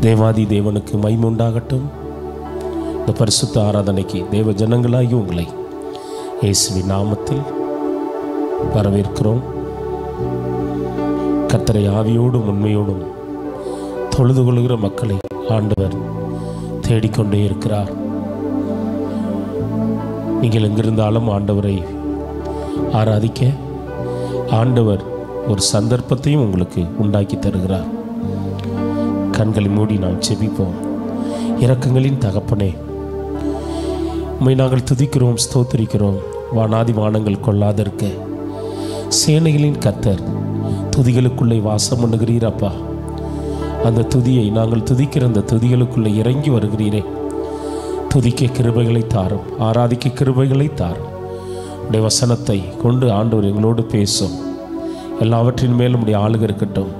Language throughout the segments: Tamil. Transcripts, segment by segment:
தேவாதி தேவனுக்கு மகிமை உண்டாகட்டும். இந்த பரிசுத்த ஆராதனைக்கு தேவ ஜனங்களாகி உங்களை இயேசுவின் நாமத்தில் வரவேற்கிறோம். கர்த்தரை ஆவியோடும் உண்மையோடும் தொழுது கொள்கிற மக்களை ஆண்டவர் தேடிக்கொண்டே இருக்கிறார். நீங்கள் எங்கிருந்தாலும் ஆண்டவரை ஆராதிக்க ஆண்டவர் ஒரு சந்தர்ப்பத்தையும் உங்களுக்கு உண்டாக்கி தருகிறார். கண்களை மூடி நாம் செபிப்போம். இரக்கங்களின் தகப்பனே, உம்மை நாங்கள் துதிக்கிறோம், ஸ்தோத்திரிக்கிறோம். வானாதி வானங்கள் கொள்ளாதிருக்க சேனைகளின் கர்த்தர் துதிகளுக்குள்ளே வாசம் பண்ணுகிறீர் அப்பா. அந்த துதியை நாங்கள் துதிக்கிற அந்த துதிகளுக்குள்ளே இறங்கி வருகிறீரே. துதிக்க கிருபைகளை தாரும், ஆராதிக்க கிருபைகளை தாரும். உடைய வசனத்தை கொண்டு ஆண்டவர் எங்களோடு பேசும். எல்லாவற்றின் மேலும் உடைய ஆளுகை இருக்கட்டும்,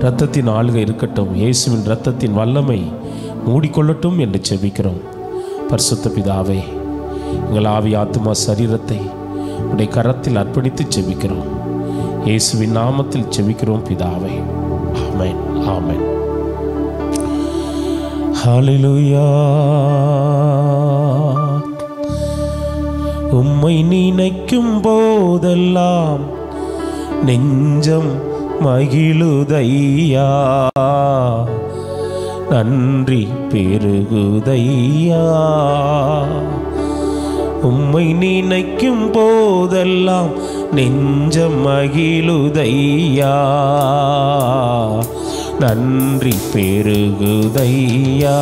இரத்தத்தின் ஆளுகை இருக்கட்டும். இயேசுவின் இரத்தத்தின் வல்லமை மூடிக்கொள்ளட்டும் என்று செபிக்கிறோம். பரிசுத்த பிதாவே, எங்கள் ஆவி ஆத்துமா சரீரத்தை உடைய கரத்தில் அர்ப்பணித்து செபிக்கிறோம். இயேசுவின் நாமத்தில் செபிக்கிறோம் பிதாவே. ஆமென், ஆமென். ஹல்லேலூயா. உம்மை நினைக்கும் போதெல்லாம் நெஞ்சம் மகிழுதையா, நன்றி பெருகுதையா. உம்மை நினைக்கும் போதெல்லாம் நெஞ்சம் மகிழுதையா, நன்றி பெருகுதையா.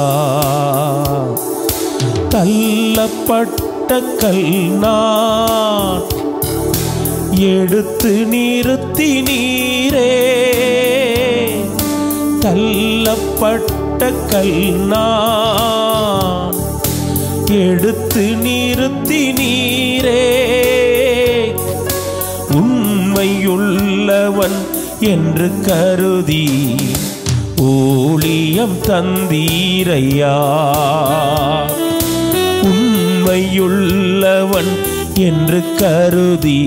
தள்ளப்பட்ட கல்நான் எடுத்து நிறுத்தி நீரே, தள்ளப்பட்ட கல்நான் எடுத்து நிறுத்தி நீரே. உண்மையுள்ளவன் என்று கருதி ஊழியம் தந்தீரையா, உண்மையுள்ளவன் என்று கருதி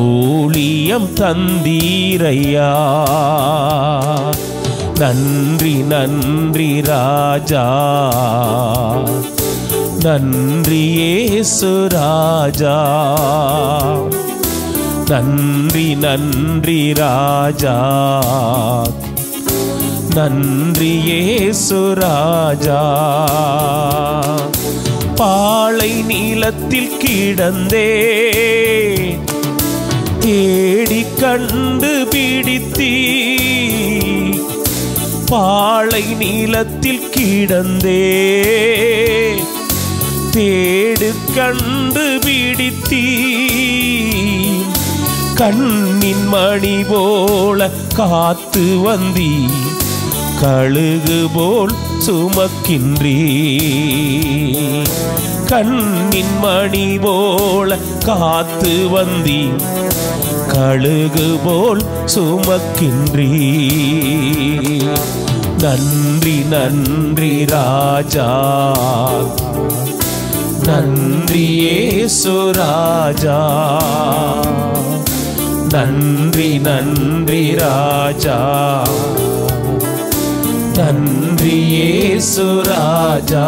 ஊழியம் தந்தீரையா. நன்றி நன்றி ராஜா, நன்றி இயேசு ராஜா, நன்றி நன்றி ராஜா, நன்றி இயேசு ராஜா. பாலை நீலத்தில் கிடந்தே தேடி கண்டு பிடித்தீ, பாலை நீலத்தில் கிடந்தே தேடு கண்டு பிடித்தீ. கண்ணின் மணி போல காத்து வந்தீ, கழுகு போல் சுமக்கின்றீ. கண்ணின் மணி போல காத்து வந்தீ, கழுகு போல் சுமக்கின்றீ. நன்றி நன்றி ராஜா, நன்றி இயேசு ராஜா, நன்றி நன்றி ராஜா, நன்றி இயேசு ராஜா.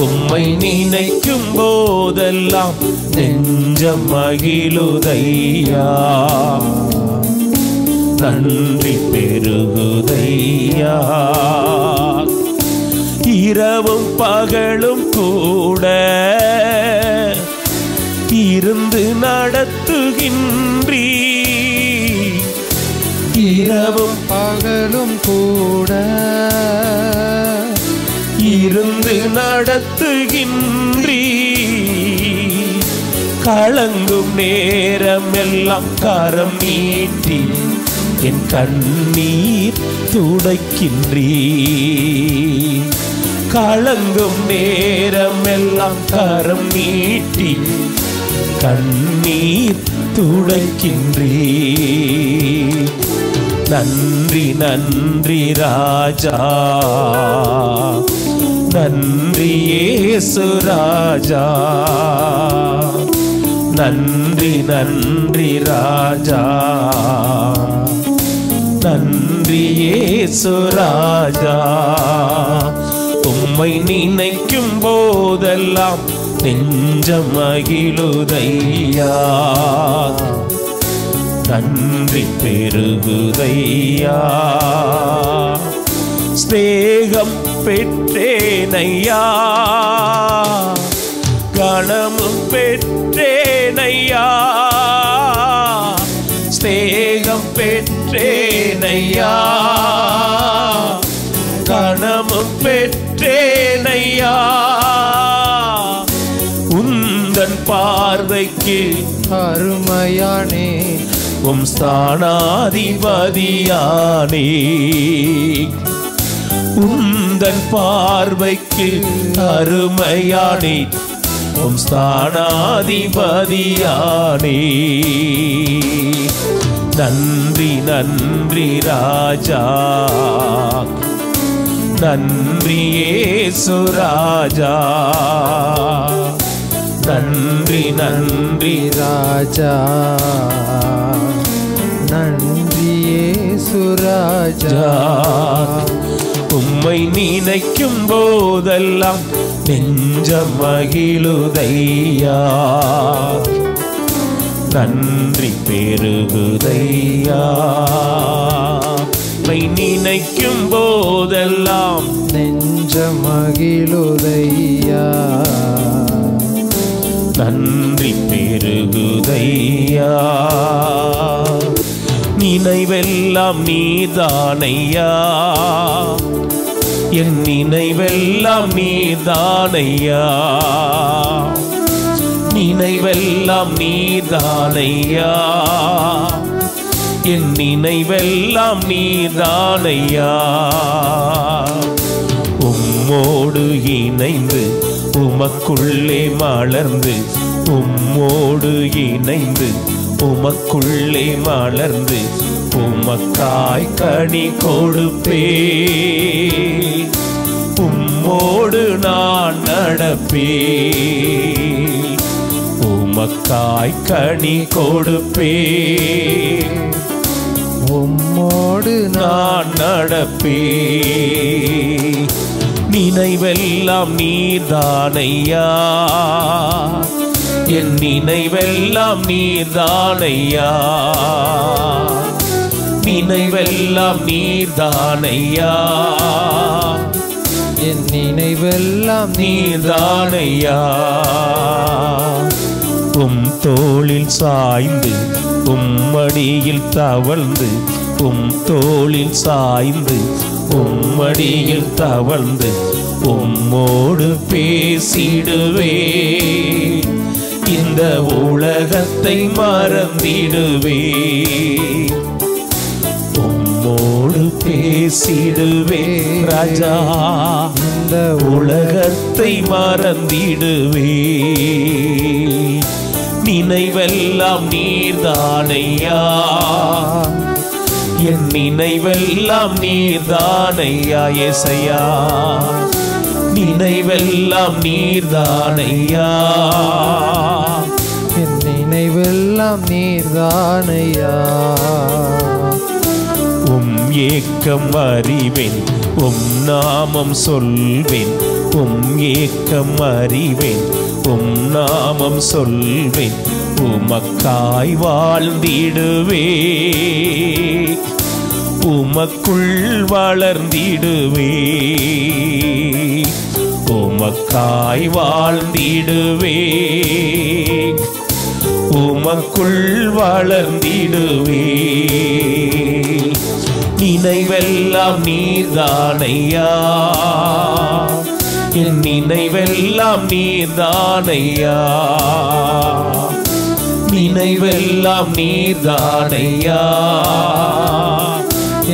உம்மை நினைக்கும் போதெல்லாம் நெஞ்சம் மகிழுதையா, நன்றி பெருகுதையா. இரவும் பகலும் கூட இருந்து நடத்துகின்றீ, இரவும் பகலும் கூட இருந்து நடத்துகின்றீ. கலங்கும் நேரம் எல்லாம் கரம் நீட்டி என் கண்ணீர் துடைக்கின்றீ. கலங்கும் நேரம் எல்லாம் கரம் நீட்டி கண்ணீர் துடைக்கின்றீ. நன்றி நன்றி ராஜா, நன்றி இயேசு ராஜா, நன்றி நன்றி ராஜா, நன்றி இயேசு ராஜா. உம்மை நினைக்கும் போதெல்லாம் நெஞ்சம் மகிழுதையா, நன்றி பெருகுதையா. ஸ்நேகம் பெற்றேனையா, கணமும் பெற்றேனையா. ஸ்நேகம் பெற்றேனையா, கணமும் பெற்றேனையா. உந்தன் பார்வைக்கு அருமையானே உம் ஸ்தானாதிபதியானே. உந்தன் பார்வைக்கு அருமையானே உம் ஸ்தானாதிபதியானே. நன்றி நன்றி ராஜா, நன்றி இயேசு ராஜா. நன்றி நன்றி ராஜா, நன்றி இயேசு ராஜா. உம்மை நினைக்கும் போதெல்லாம் நெஞ்சம் மகிழுதையா, நன்றி பெருகுதையா. உம்மை நினைக்கும் போதெல்லாம் நெஞ்சம் மகிழுதையா, நன்றி பெருகுதையா. நினைவெல்லாம் நீதானையா, என் நினைவெல்லாம் நீதானையா. நினைவெல்லாம் நீதானையா, என் நினைவெல்லாம் நீதானையா. உம்மோடு இணைந்து உமக்குள்ளே மலர்ந்து, உம்மோடு இணைந்து உமக்குள்ளே மலர்ந்து உமக்காய் கனி கொடுப்பே. உம்மோடு நான் நடப்பே, உமக்காய் கனி கொடுப்பே. உம்மோடு நான் நடப்பே. நினைவெல்லாம் நீதானையா, என் நினைவெல்லாம் நீதானையா. நினைவெல்லாம் நீதானையா, என் நினைவெல்லாம் நீதானையா. உம் தோளில் சாய்ந்து உம்மடியில் தவழ்ந்து, உம் தோளில் சாய்ந்து உம்மடியில் தவழ்ந்து உம்மோடு பேசிடுவே. இந்த உலகத்தை மறந்திடுவே, உம்மோடு பேசிடுவே ராஜா. இந்த உலகத்தை மறந்திடுவே. நினைவெல்லாம் நீர்தானையா, என் நினைவெல்லாம் நீர்தானையா. ஏசையா, நினைவெல்லாம் நீர்தானையா, என் நினைவெல்லாம் நீர்தானையா. உம் ஏக்கம் அறிவேன், உம் நாமம் சொல்வேன். உம் ஏக்கம் அறிவேன், உம் நாமம் சொல்வேன். உமக்காய் வாழ்ந்திடுவே, உமக்குள் வளர்ந்திடுவே. உமக்காய் வாழ்ந்திடுவே, உமக்குள் வளர்ந்திடுவே. நினைவெல்லாம் நீர்தானையா, என் நினைவெல்லாம் நீர்தானையா. நினைவெல்லாம் நீர்தானையா,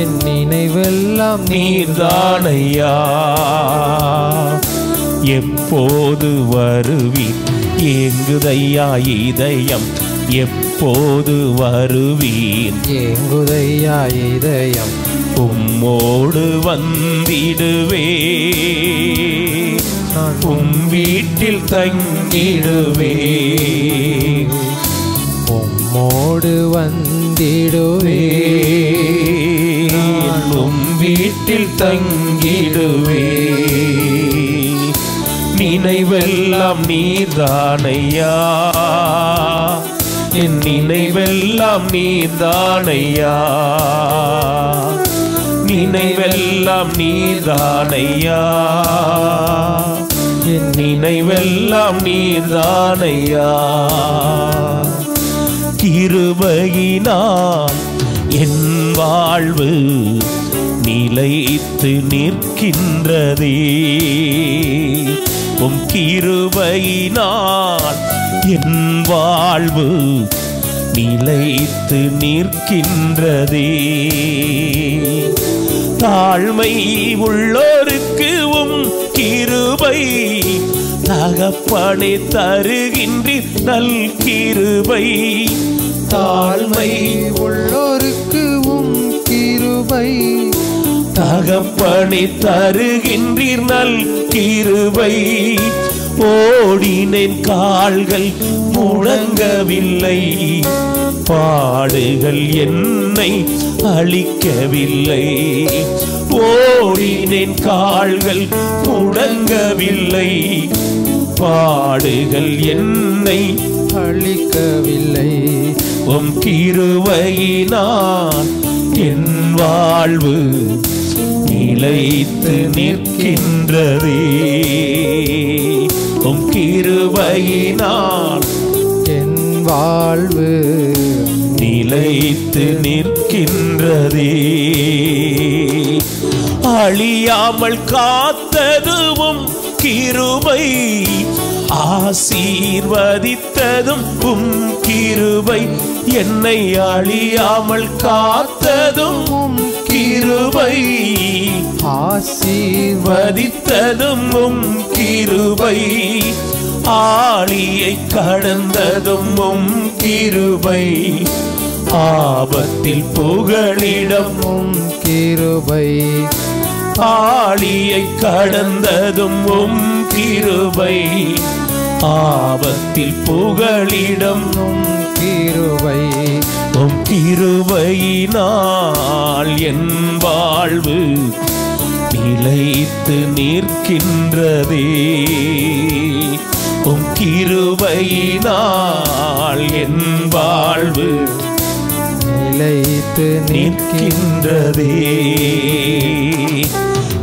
என் நினைவெல்லாம் நீர்தானையா. எப்போது வருவீர் ஏங்குதையா இதயம், எப்போது வருவீர் ஏங்குதையா இதயம். உம்மோடு வந்திடுவே, நான் உம் வீட்டில் தங்கிடுவே. உம்மோடு வந்திடுவே, வீட்டில் தங்கிடுவே. நினைவெல்லாம் நீர்தானையா, என் நினைவெல்லாம் நீர்தானையா, நினைவெல்லாம் நீர்தானையா, என் நினைவெல்லாம் நீர்தானையா. கிருபையினால் என் வாழ்வு நிலைத்து நிற்கின்றதே. உம் கிருபையினால் என் வாழ்வு நிலைத்து நிற்கின்றதே. தாழ்மை உள்ளோருக்கு உம் கிருபை தகப்பனே தருகின்றீர் நல் கிருபை. தாழ்மை உள்ளோருக்கு உம் கிருபை தகப்பனே தருகின்றீர் நல் கிருபை. ஓடினேன் கால்கள் முடங்கவில்லை, பாடுகள் என்னை அழிக்கவில்லை. ஓடினேன் கால்கள் முடங்கவில்லை, பாடுகள் என்னை அழிக்கவில்லை. உம் கிருபையினால் என் வாழ்வு நிலைத்து நிற்கின்றதே. உம் கிருபையினால் என் வாழ்வு நிலைத்து நிற்கின்றதே. அழியாமல் காத்ததும் கிருபை, ஆசீர்வதித்ததும் உம் கிருபை. என்னை அழியாமல் காத்ததும் உம் கிருபை, ஆசீர்வதித்ததும் உம் கிருபை. ஆழியை கடந்ததும் உம் கிருபை, ஆபத்தில் புகலிடம் உம் கிருபை. ஆழியை கடந்ததும் உம் கிருபை, ஆபத்தில் புகலிடம் உம் கிருபை. உம் கிருபையினால் என் வாழ்வு நிலைத்து நிற்கின்றதே. உம் கிருபையினால் என் வாழ்வு நிலைத்து நிற்கின்றதே.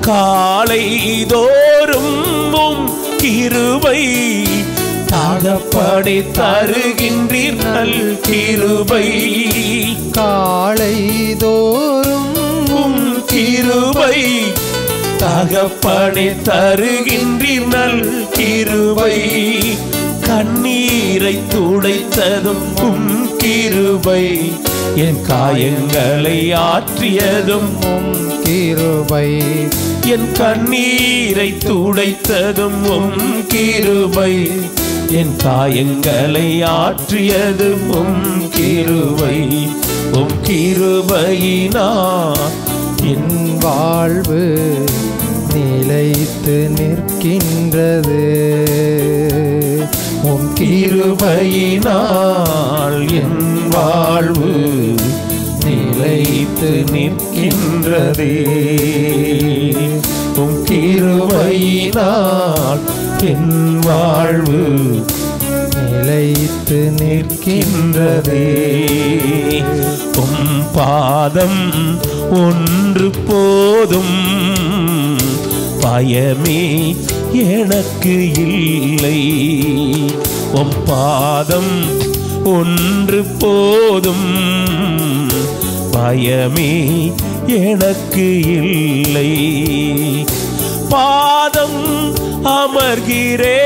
காலை தோறும் உம் கிருபை தகப்பனே தருகின்றீர் நல் கிருபை. காலை தோறும் உம் கிருபை தகப்பனே தருகின்றீர் நல் கிருபை. கண்ணீரை துடைத்ததும் உம் கிருபை, என் காயங்களை ஆற்றியதும் உம் கிருபை. என் கண்ணீரை துடைத்ததும் உம் கிருபை, என் காயங்களை ஆற்றியதும் உம் கிருபை. உம் கிருபையினால் என் வாழ்வு நிலைத்து நிற்கின்றது. உம் கிருபையினால் என் வாழ்வு நிலைத்து நிற்கின்றதே. உம் கிருபையினால் என் வாழ்வு நிலைத்து நிற்கின்றதே. உம் பாதம் ஒன்று போதும், பயமே எனக்கு இல்லை. உம் பாதம் ஒன்று போதும், பயமே எனக்கு இல்லை. பாதம் அமர்கிறே,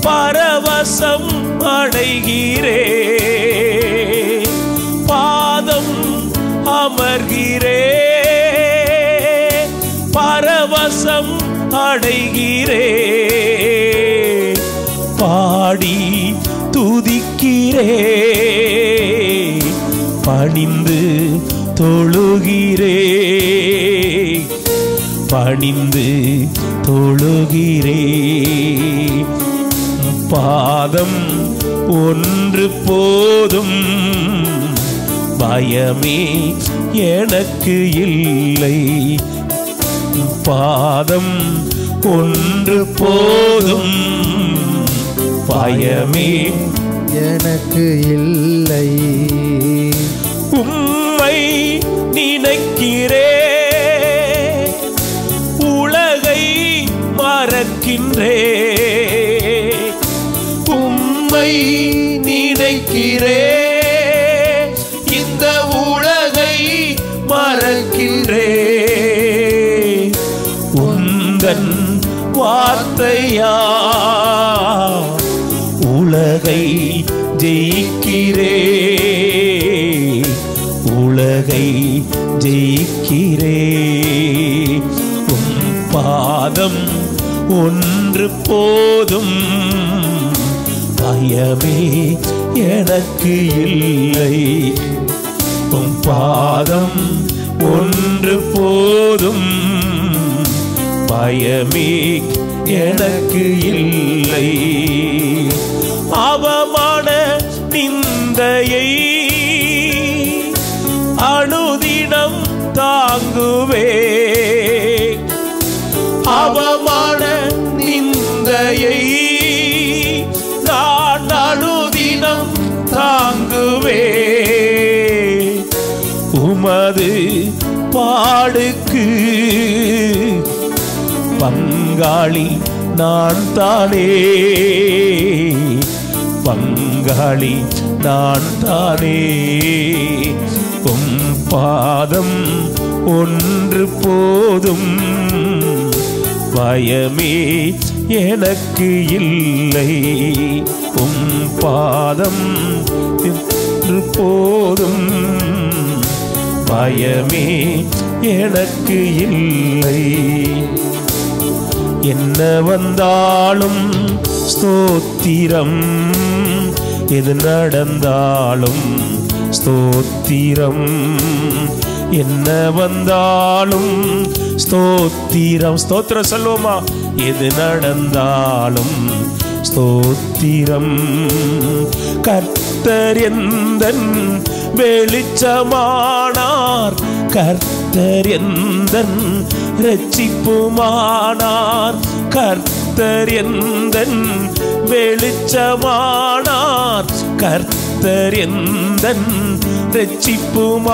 பரவசம் அடைகிறே. பாதம் அமர்கிறே, பரவசம் அடைகிறே. பாடி துதிக்கிறே, பணிந்து தொழுகிறே, பணிந்து தொழுகிறே. பாதம் ஒன்று போதும், பயமே எனக்கு இல்லை. பாதம் ஒன்று போதும், பயமே எனக்கு இல்லை. உம்மை நினைக்கிறே, உலகை மறக்கின்றே. உம்மை நினைக்கிறே, இந்த உலகை மறக்கின்றே. உந்தன் வார்த்தையா உலகை ஜெயிக்கிறே, உலகை ஜெயிக்கிறே. உம் பாதம் ஒன்று போதும், பயமே எனக்கு இல்லை. உம் பாதம் ஒன்று போதும், பயமே எனக்கு இல்லை. அவமான நிந்தையை அனுதினம் தாங்குவே, அவமான நிந்தையை நான் அனுதினம் தாங்குவே. உமது பாடுக்கு பங்காளி நான் தானே, பங்காளி நான் தானே. உம் பாதம் ஒன்று போதும், பயமே எனக்கு இல்லை. உம் பாதம் ஒன்று போதும், பயமே எனக்கு இல்லை. என்ன வந்தாலும் ஸ்தோத்திரம், எது நடந்தாலும் ஸ்தோத்திரம். என்ன வந்தாலும் ஸ்தோத்திரம், ஸ்தோத்திரம் சொல்லுவோமா? எது நடந்தாலும் ஸ்தோத்திரம். கர்த்தர் எந்தன் வெளிச்சமானார், கர்த்தர் எந்தன் இரட்சிப்புமானார். கர்த்தர் எந்தன் வெளிச்சமானார், கர்த்தர் எந்தன் இரட்சிப்புமானார்.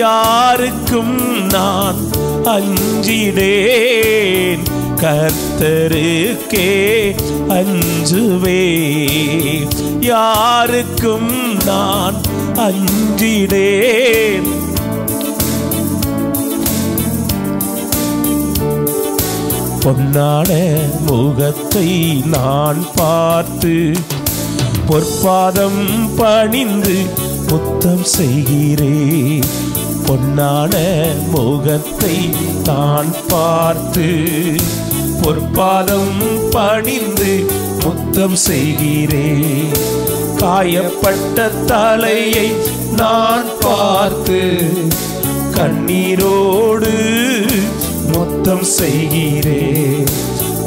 யாருக்கும் நான் அஞ்சிடேன், கர்த்தருக்கே அஞ்சுவேன். யாருக்கும் நான் அஞ்சிடேன். பொன்னான முகத்தை நான் பார்த்து பொற்பாதம் பணிந்து முத்தம் செய்கிறேன். பொன்னான முகத்தை நான் பார்த்து பொற்பாதம் பணிந்து முத்தம் செய்கிறேன். காயப்பட்ட தலையை நான் பார்த்து கண்ணீரோடு முத்தம் செய்கிறேன்.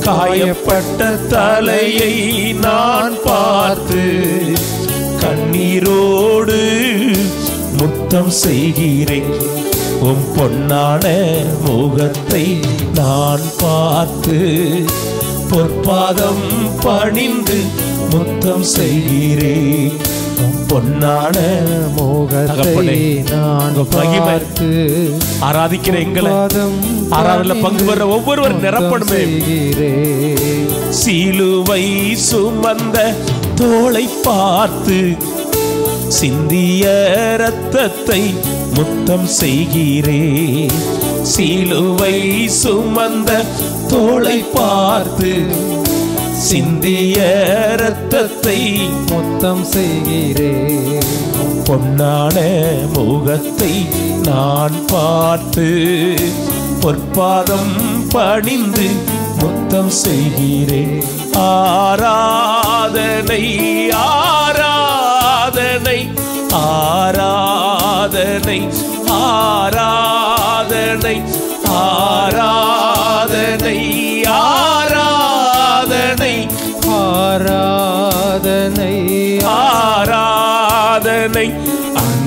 காயப்பட்ட தலையை நான் பார்த்து கண்ணீரோடு முத்தம் செய்கிறேன். உம் பொன்னான முகத்தை நான் பார்த்து பொற்பாதம் பணிந்து முத்தம் செய்கிறேன். பொன்னான முகத்தை நான் பார்த்து ஆராதிக்கிற எங்களை ஆராதனையில பங்கு பெற ஒவ்வொருவர் நிரப்பணுமே. சிலுவை சுமந்த தோளை பார்த்து சிந்திய இரத்தத்தை முத்தம் செய்கிறேன். சிலுவை சுமந்த தோளை பார்த்து சிந்திய இரத்தத்தை முத்தம் செய்கிறேன். பொன்னான முகத்தை நான் பார்த்து பொற்பாதம் பணிந்து முத்தம் செய்கிறேன். ஆராதனை ஆராதனை ஆராதனை ஆராதனை ஆராதனை ஆராதனை ஆராதனை ஆராதனை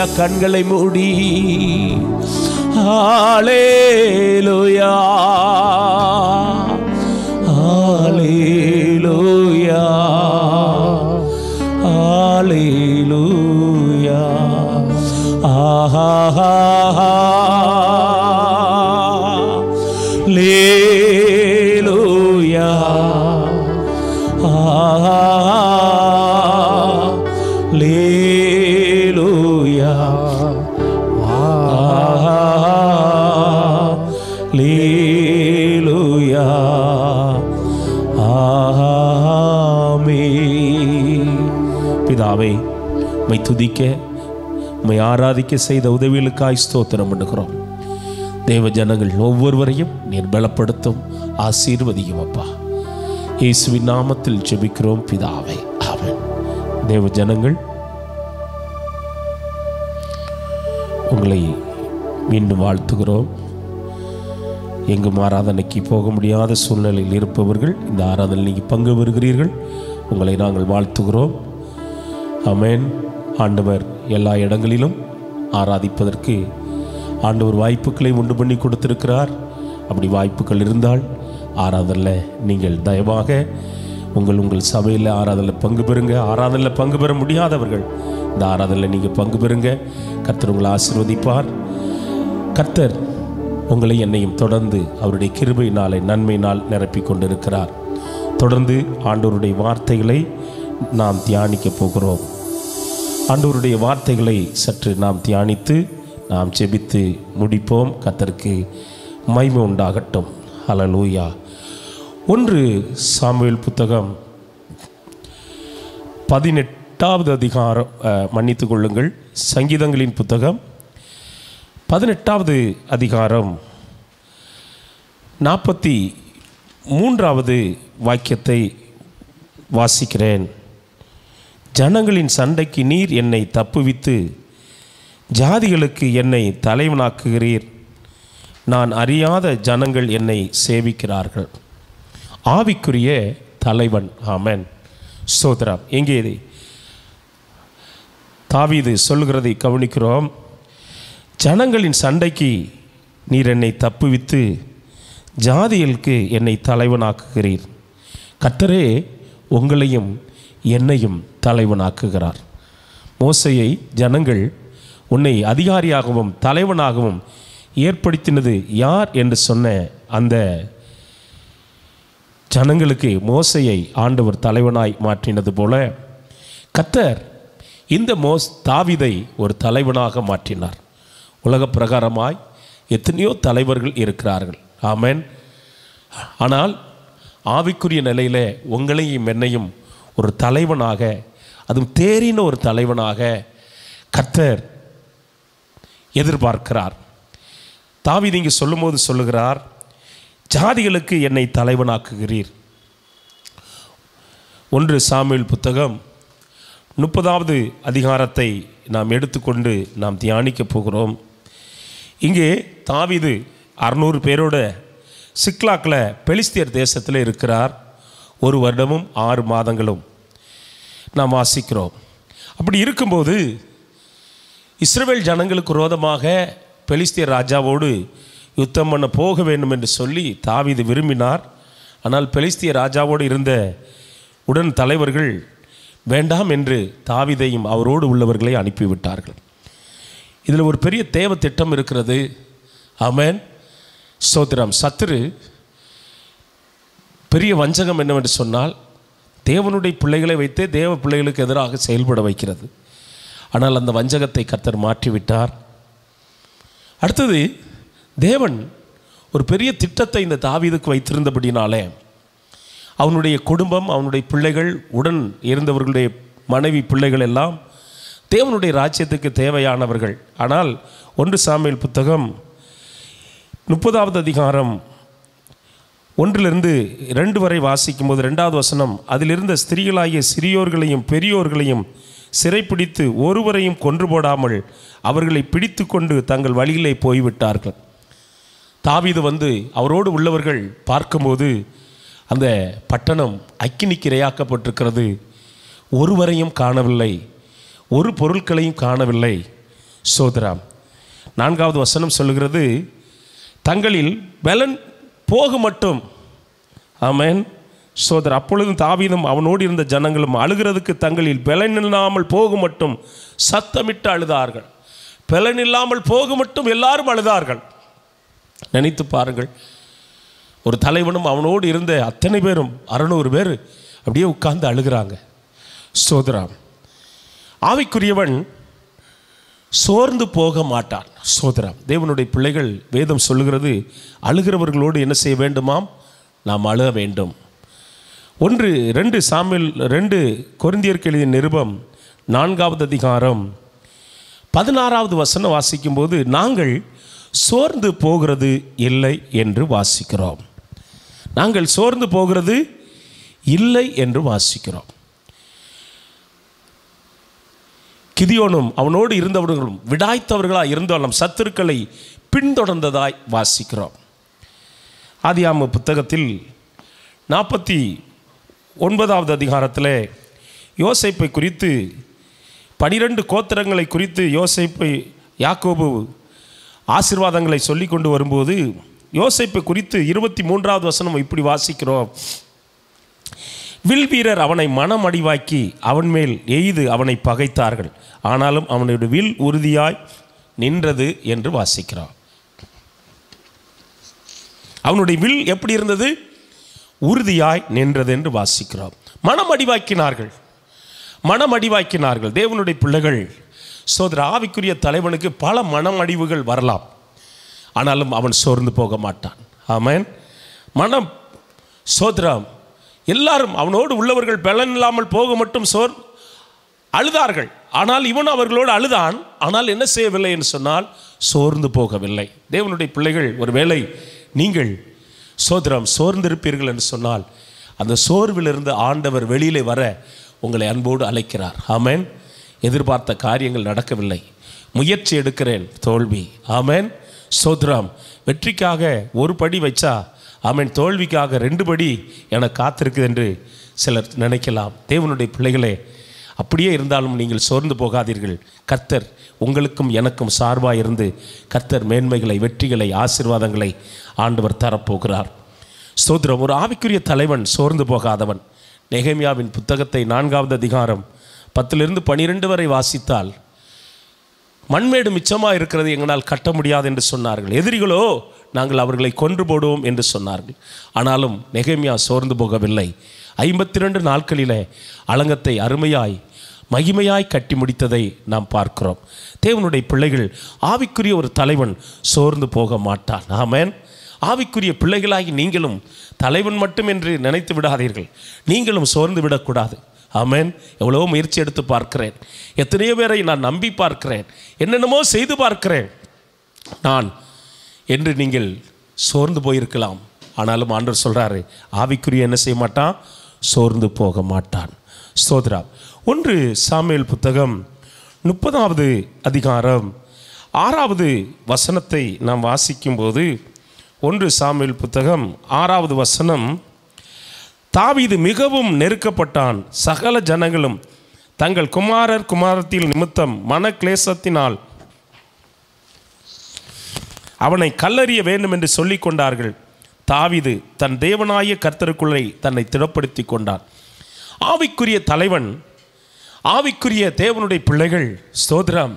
ஹalleluya. கண்களை மூடி ஹalleluya ஹalleluya ஹalleluya. ஹalleluya ஹalleluya ஹalleluya. ஆமென். பிதாவே, உம்மை துதிக்க உம்மை ஆராதிக்க செய்த உதவிகளுக்காய் ஸ்தோத்திரம் பண்ணுகிறோம். தேவ ஜனங்கள் ஒவ்வொருவரையும் நீர் பலப்படுத்தும், ஆசீர்வதியும் அப்பா. இயேசுவின் நாமத்தில் ஜெபிக்கிறோம் பிதாவே, ஆமென். தேவ ஜனங்கள், உங்களை மீண்டும் வாழ்த்துகிறோம். எங்கும் ஆராதனைக்கு போக முடியாத சூழ்நிலையில் இருப்பவர்கள் இந்த ஆராதனை நீங்கள் பங்கு பெறுகிறீர்கள். உங்களை நாங்கள் வாழ்த்துகிறோம். ஆமென். ஆண்டவர் எல்லா இடங்களிலும் ஆராதிப்பதற்கு ஆண்டவர் வாய்ப்புகளை உண்டு பண்ணி கொடுத்திருக்கிறார். அப்படி வாய்ப்புகள் இருந்தால் ஆராதனையில் நீங்கள் தயவாக உங்கள் சபையில் ஆராதனையில் பங்கு பெறுங்க. ஆராதனையில் பங்கு பெற முடியாதவர்கள் இந்த ஆராதனையில் நீங்கள் பங்கு பெறுங்க. கர்த்தர் உங்களை ஆசீர்வதிப்பார். கர்த்தர் உங்களை என்னையும் தொடர்ந்து அவருடைய கிருபையினாலே நன்மையினால் நிரப்பி கொண்டிருக்கிறார். தொடர்ந்து ஆண்டவருடைய வார்த்தைகளை நாம் தியானிக்க போகிறோம். ஆண்டவருடைய வார்த்தைகளை சற்று நாம் தியானித்து நாம் ஜெபித்து முடிப்போம். கர்த்தருக்கு மகிமை உண்டாகட்டும். ஹல்லேலூயா. 1 சாமுவேல் புத்தகம் 18வது அதிகாரம், மன்னித்துக் கொள்ளுங்கள், சங்கீதங்களின் புத்தகம் 18வது அதிகாரம் 43வது வாக்கியத்தை வாசிக்கிறேன். ஜனங்களின் சண்டைக்கு நீர் என்னை தப்புவித்து ஜாதிகளுக்கு என்னை தலைவனாக்குகிறீர். நான் அறியாத ஜனங்கள் என்னை சேவிக்கிறார்கள். ஆவிக்குரிய தலைவன். ஆமென். ஸ்தோத்திரம். எங்கே தாவீது சொல்கிறதை கவனிக்கிறோம். ஜனங்களின் சண்டைக்கு நீர் என்னை தப்புவித்து ஜாதிகளுக்கு என்னை தலைவனாக்குகிறீர். கர்த்தரே உங்களையும் என்னையும் தலைவனாக்குகிறார். மோசேயை ஜனங்கள் உன்னை அதிகாரியாகவும் தலைவனாகவும் ஏற்படுத்தினது யார் என்று சொன்ன அந்த ஜனங்களுக்கு மோசேயை ஆண்டவர் தலைவனாய் மாற்றினது போல கர்த்தர் இந்த தாவீதை ஒரு தலைவனாக மாற்றினார். உலக பிரகாரமாய் எத்தனையோ தலைவர்கள் இருக்கிறார்கள். ஆமென். ஆனால் ஆவிக்குரிய நிலையில் உங்களையும் என்னையும் ஒரு தலைவனாக, அதுவும் தேறின ஒரு தலைவனாக கர்த்தர் எதிர்பார்க்கிறார். தாவீது இங்கே சொல்லும்போது சொல்லுகிறார், ஜாதிகளுக்கு என்னை தலைவனாக்குகிறீர். 1 சாமுவேல் புத்தகம் 30வது அதிகாரத்தை நாம் எடுத்துக்கொண்டு நாம் தியானிக்க போகிறோம். இங்கே தாவீது 600 பேரோட சிக்லாக்கில் பெலிஸ்தியர் தேசத்தில் இருக்கிறார். 1 வருடமும் 6 மாதங்களும் நாம் வாசிக்கிறோம். அப்படி இருக்கும்போது இஸ்ரவேல் ஜனங்களுக்கு விரோதமாக பெலிஸ்தியர் ராஜாவோடு யுத்தம் பண்ண போக வேண்டும் என்று சொல்லி தாவீது விரும்பினார். ஆனால் பெலிஸ்திய ராஜாவோடு இருந்த உடன் தலைவர்கள் வேண்டாம் என்று தாவீதையும் அவரோடு உள்ளவர்களை அனுப்பிவிட்டார்கள். இதில் ஒரு பெரிய தேவ திட்டம் இருக்கிறது. ஆமென். ஸ்தோத்திரம். சத்துரு பெரிய வஞ்சகம் என்னவென்று சொன்னால் தேவனுடைய பிள்ளைகளை வைத்தே தேவ பிள்ளைகளுக்கு எதிராக செயல்பட வைக்கிறது. ஆனால் அந்த வஞ்சகத்தை கர்த்தர் மாற்றிவிட்டார். அடுத்தது தேவன் ஒரு பெரிய திட்டத்தை இந்த தாவீதுக்கு வைத்திருந்தபடினாலே அவனுடைய குடும்பம், அவனுடைய பிள்ளைகள், உடன் இருந்தவர்களுடைய மனைவி பிள்ளைகள் எல்லாம் தேவனுடைய ராஜ்யத்துக்கு தேவையானவர்கள். ஆனால் 1 சாமுவேல் புத்தகம் 30வது அதிகாரம் 1 2 வரை வாசிக்கும் போது 2வது வசனம், அதிலிருந்த ஸ்திரீகளாகிய சிறியோர்களையும் பெரியோர்களையும் சிறைப்பிடித்து ஒருவரையும் கொன்று போடாமல் அவர்களை பிடித்து கொண்டு தங்கள் வழியிலே போய்விட்டார்கள். தாவீது அவரோடு உள்ளவர்கள் பார்க்கும்போது அந்த பட்டணம் அக்கினிக்கு இரையாக்கப்பட்டிருக்கிறது. ஒருவரையும் காணவில்லை, ஒரு பொருட்களையும் காணவில்லை. சோதராம். 4வது வசனம் சொல்லுகிறது, தங்களில் பலன் போக மட்டும். ஆமென். சோதரர். அப்பொழுதும் தாவீதும் அவனோடு இருந்த ஜனங்களும் அழுகிறதுக்கு தங்களில் பலன் இல்லாமல் போக மட்டும் சத்தமிட்டு அழுதார்கள். பலன் இல்லாமல் போக மட்டும் எல்லாரும் அழுதார்கள். நினைத்து பாருங்கள், ஒரு தலைவனும் அவனோடு இருந்த அத்தனை பேரும் 600 பேர் அப்படியே உட்கார்ந்து அழுகிறாங்க. சோதராம். ஆவிக்குரியவன் சோர்ந்து போக மாட்டான். சோதராம். தேவனுடைய பிள்ளைகள், வேதம் சொல்லுகிறது, அழுகிறவர்களோடு என்ன செய்ய வேண்டுமாம்? நாம் அழ வேண்டும். 2 கொரிந்தியருக்கு எழுதிய நிருபம் 4வது அதிகாரம் 16வது வசனம் வாசிக்கும்போது, நாங்கள் சோர்ந்து போகிறது இல்லை என்று வாசிக்கிறோம். நாங்கள் சோர்ந்து போகிறது இல்லை என்று வாசிக்கிறோம். கிதியோனும் அவனோடு இருந்தவர்களும் விடாய்த்தவர்களாக இருந்தாலும் சத்துருக்களை பின்தொடர்ந்ததாய் வாசிக்கிறோம். ஆதியாகம புத்தகத்தில் 49வது அதிகாரத்தில் யோசேப்பை குறித்து 12 கோத்திரங்களை குறித்து யோசேப்பை யாக்கோபு ஆசீர்வாதங்களை சொல்லி கொண்டு வரும்போது, யோசேப்பை குறித்து 23வது வசனம் இப்படி வாசிக்கிறோம். வில் வீரர் அவனை மனமடிவாக்கி அவன் மேல் எய்து அவனை பகைத்தார்கள், ஆனாலும் அவனுடைய வில் உறுதியாய் நின்றது என்று வாசிக்கிறான். அவனுடைய வில் எப்படி இருந்தது? உறுதியாய் நின்றது என்று வாசிக்கிறோம். மனமடிவாக்கினார்கள். தேவனுடைய பிள்ளைகள், சோதர, ஆவிக்குரிய தலைவனுக்கு பல மனமடிவுகள் வரலாம், ஆனாலும் அவன் சோர்ந்து போக மாட்டான். ஆமென். சோதரம். எல்லாரும் அவனோடு உள்ளவர்கள் பலன் இல்லாமல் போக மட்டும் அழுதார்கள். ஆனால் இவன் அவர்களோடு அழுதான், ஆனால் என்ன செய்யவில்லை என்று சொன்னால் சோர்ந்து போகவில்லை. தேவனுடைய பிள்ளைகள், ஒருவேளை நீங்கள் சோர்ந்திருப்பீர்கள் என்று சொன்னால் அந்த சோர்விலிருந்து ஆண்டவர் வெளியிலே வர உங்களை அன்போடு அழைக்கிறார். ஆமென். எதிர்பார்த்த காரியங்கள் நடக்கவில்லை, முயற்சி எடுக்கிறேன், தோல்வி. ஆமென். சோத்ராம். வெற்றிக்காக ஒரு படி வச்சா, ஆமென், தோல்விக்காக 2 படி எனக்கு காத்திருக்குது என்று சிலர் நினைக்கலாம். தேவனுடைய பிள்ளைகளே, அப்படியே இருந்தாலும் நீங்கள் சோர்ந்து போகாதீர்கள். கர்த்தர் உங்களுக்கும் எனக்கும் சார்பாக இருந்து கர்த்தர் மேன்மைகளை, வெற்றிகளை, ஆசீர்வாதங்களை ஆண்டவர் தரப்போகிறார். ஸ்தோத்திரம். ஒரு ஆவிக்குரிய தலைவன் சோர்ந்து போகாதவன். நெகேமியாவின் புத்தகத்தை 4வது அதிகாரம் 10 - 12 வரை வாசித்தால், மண்மேடு மிச்சமாக இருக்கிறது, எங்களால் கட்ட முடியாது என்று சொன்னார்கள். எதிரிகளோ நாங்கள் அவர்களை கொன்று போடுவோம் என்று சொன்னார்கள். ஆனாலும் நெகேமியா சோர்ந்து போகவில்லை. 52 நாட்களிலே அலங்கத்தை அருமையாய் மகிமையாய் கட்டி முடித்ததை நாம் பார்க்கிறோம். தேவனுடைய பிள்ளைகள், ஆவிக்குரிய ஒரு தலைவன் சோர்ந்து போக மாட்டான். ஆமென். ஆவிக்குரிய பிள்ளைகளாகி நீங்களும் தலைவன் மட்டும் என்று நினைத்து விடாதீர்கள். நீங்களும் சோர்ந்து விடக்கூடாது. ஆமென். எவ்வளோ முயற்சி எடுத்து பார்க்கிறேன், எத்தனையோ பேரை நான் நம்பி பார்க்கிறேன், என்னென்னமோ செய்து பார்க்கிறேன் நான் என்று நீங்கள் சோர்ந்து போயிருக்கலாம். ஆனாலும் ஆண்டவர் சொல்கிறாரு, ஆவிக்குரிய என்ன செய்ய மாட்டான்? சோர்ந்து போக மாட்டான். ஸ்தோத்ரா. 1 சாமுவேல் புத்தகம் 30வது அதிகாரம் 6வது வசனத்தை நாம் வாசிக்கும்போது, 1 சாமுவேல் புத்தகம் 6வது வசனம், தாவீது மிகவும் நெருக்கப்பட்டான். சகல ஜனங்களும் தங்கள் குமாரத்தில் நிமித்தம் மனக்லேசத்தினால் அவனை கல்லறிய வேண்டும் என்று சொல்லிக் கொண்டார்கள். தாவீது தன் தேவனாய கர்த்தருக்குள்ளே தன்னை திடப்படுத்தி கொண்டான். ஆவிக்குரிய தலைவன், ஆவிக்குரிய தேவனுடைய பிள்ளைகள், ஸ்தோத்திரம்,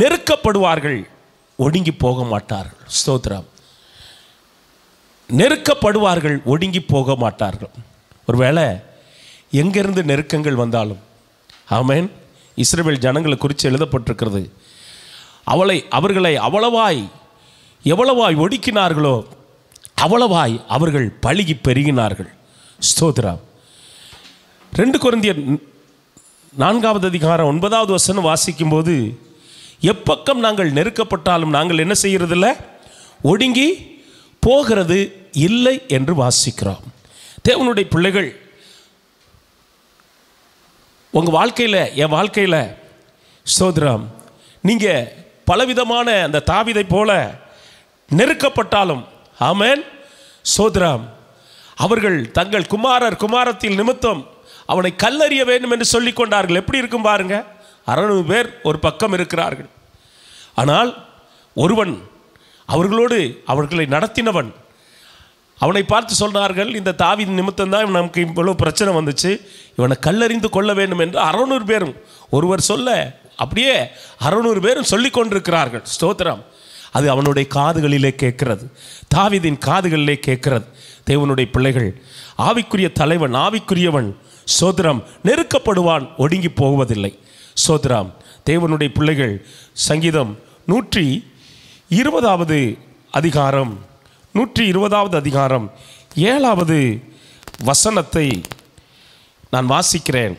நெருக்கப்படுவார்கள், ஒடுங்கி போக மாட்டார்கள். ஸ்தோத்திரம். நெருக்கப்படுவார்கள், ஒடுங்கி போக மாட்டார்கள். ஒருவேளை எங்கிருந்து நெருக்கங்கள் வந்தாலும், ஆமென், இஸ்ரவேல் ஜனங்களை குறித்து எழுதப்பட்டிருக்கிறது, அவர்களை எவ்வளவாய் ஒடுக்கினார்களோ அவ்வளவாய் அவர்கள் பழுகி பெருகினார்கள். ஸ்தோத்திரம். 2 கொரிந்தியர் 4வது அதிகாரம் 9வது வசனம் வாசிக்கும்போது, எப்பக்கம் நாங்கள் நெருக்கப்பட்டாலும் நாங்கள் என்ன செய்கிறதில்ல? ஒடுங்கி போகிறது இல்லை என்று வாசிக்கிறோம். தேவனுடைய பிள்ளைகள், உங்கள் வாழ்க்கையில், என் வாழ்க்கையில், ஸ்தோத்திரம், நீங்கள் பலவிதமான அந்த தாவீதை போல நெருக்கப்பட்டாலும், ஆமென், ஸ்தோத்திரம், அவர்கள் தங்கள் குமாரத்தில் நிமித்தம் அவனை கல்லறிய வேண்டும் என்று சொல்லிக் கொண்டார்கள். எப்படி இருக்கும் பாருங்க. 600 பேர் ஒரு பக்கம் இருக்கிறார்கள். ஆனால் ஒருவன் அவர்களோடு அவர்களை நடத்தினவன் அவனை பார்த்து சொன்னார்கள், இந்த தாவீது நிமித்தம்தான் நமக்கு இவ்வளவு பிரச்சனை வந்துச்சு, இவனை கல்லறிந்து கொள்ள வேண்டும் என்று 600 பேரும் ஒருவர் சொல்ல அப்படியே 600 பேரும் சொல்லி கொண்டிருக்கிறார்கள். ஸ்தோத்திரம். அது அவனுடைய காதுகளிலே கேட்கிறது, தாவீதின் காதுகளிலே கேட்கிறது. தேவனுடைய பிள்ளைகள், ஆவிக்குரிய தலைவன், ஆவிக்குரியவன் ஸ்தோத்திரம் நெருக்கப்படுவான், ஒடுங்கி போவதில்லை. ஸ்தோத்திரம். தேவனுடைய பிள்ளைகள், சங்கீதம் 120வது அதிகாரம் 120வது அதிகாரம் 7வது வசனத்தை நான் வாசிக்கிறேன்.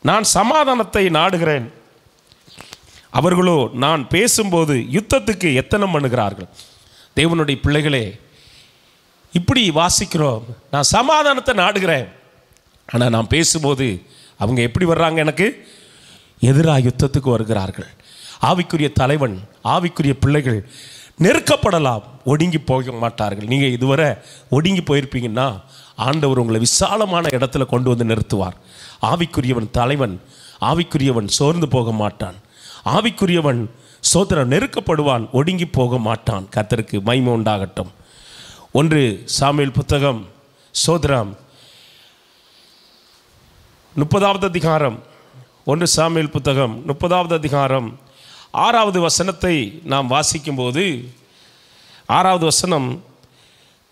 நான் சமாதானத்தை நாடுகிறேன், அவர்களோ நான் பேசும்போது யுத்தத்துக்கு எத்தனம் பண்ணுகிறார்கள். தேவனுடைய பிள்ளைகளே, இப்படி வாசிக்கிறோம், நான் சமாதானத்தை நாடுகிறேன், ஆனால் நான் பேசும்போது அவங்க எப்படி வர்றாங்க, எனக்கு எதிராக யுத்தத்துக்கு வருகிறார்கள். ஆவிக்குரிய தலைவன், ஆவிக்குரிய பிள்ளைகள் நெருக்கப்படலாம், ஒடுங்கி போக மாட்டார்கள். நீங்கள் இதுவரை ஒடுங்கி போயிருப்பீங்கன்னா ஆண்டவர் உங்களை விசாலமான இடத்துல கொண்டு வந்து நிறுத்துவார். ஆவிக்குரியவன் தலைவன், ஆவிக்குரியவன் சோர்ந்து போக மாட்டான், ஆவிக்குரியவன் சோதரம் நெருக்கப்படுவான், ஒடுங்கி போக மாட்டான். கர்த்தருக்கு மகிமை உண்டாகட்டும். 1 சாமுவேல் புத்தகம் சோதரம் 30வது அதிகாரம், 1 சாமுவேல் புத்தகம் 30வது அதிகாரம் 6வது வசனத்தை நாம் வாசிக்கும்போது, 6வது வசனம்,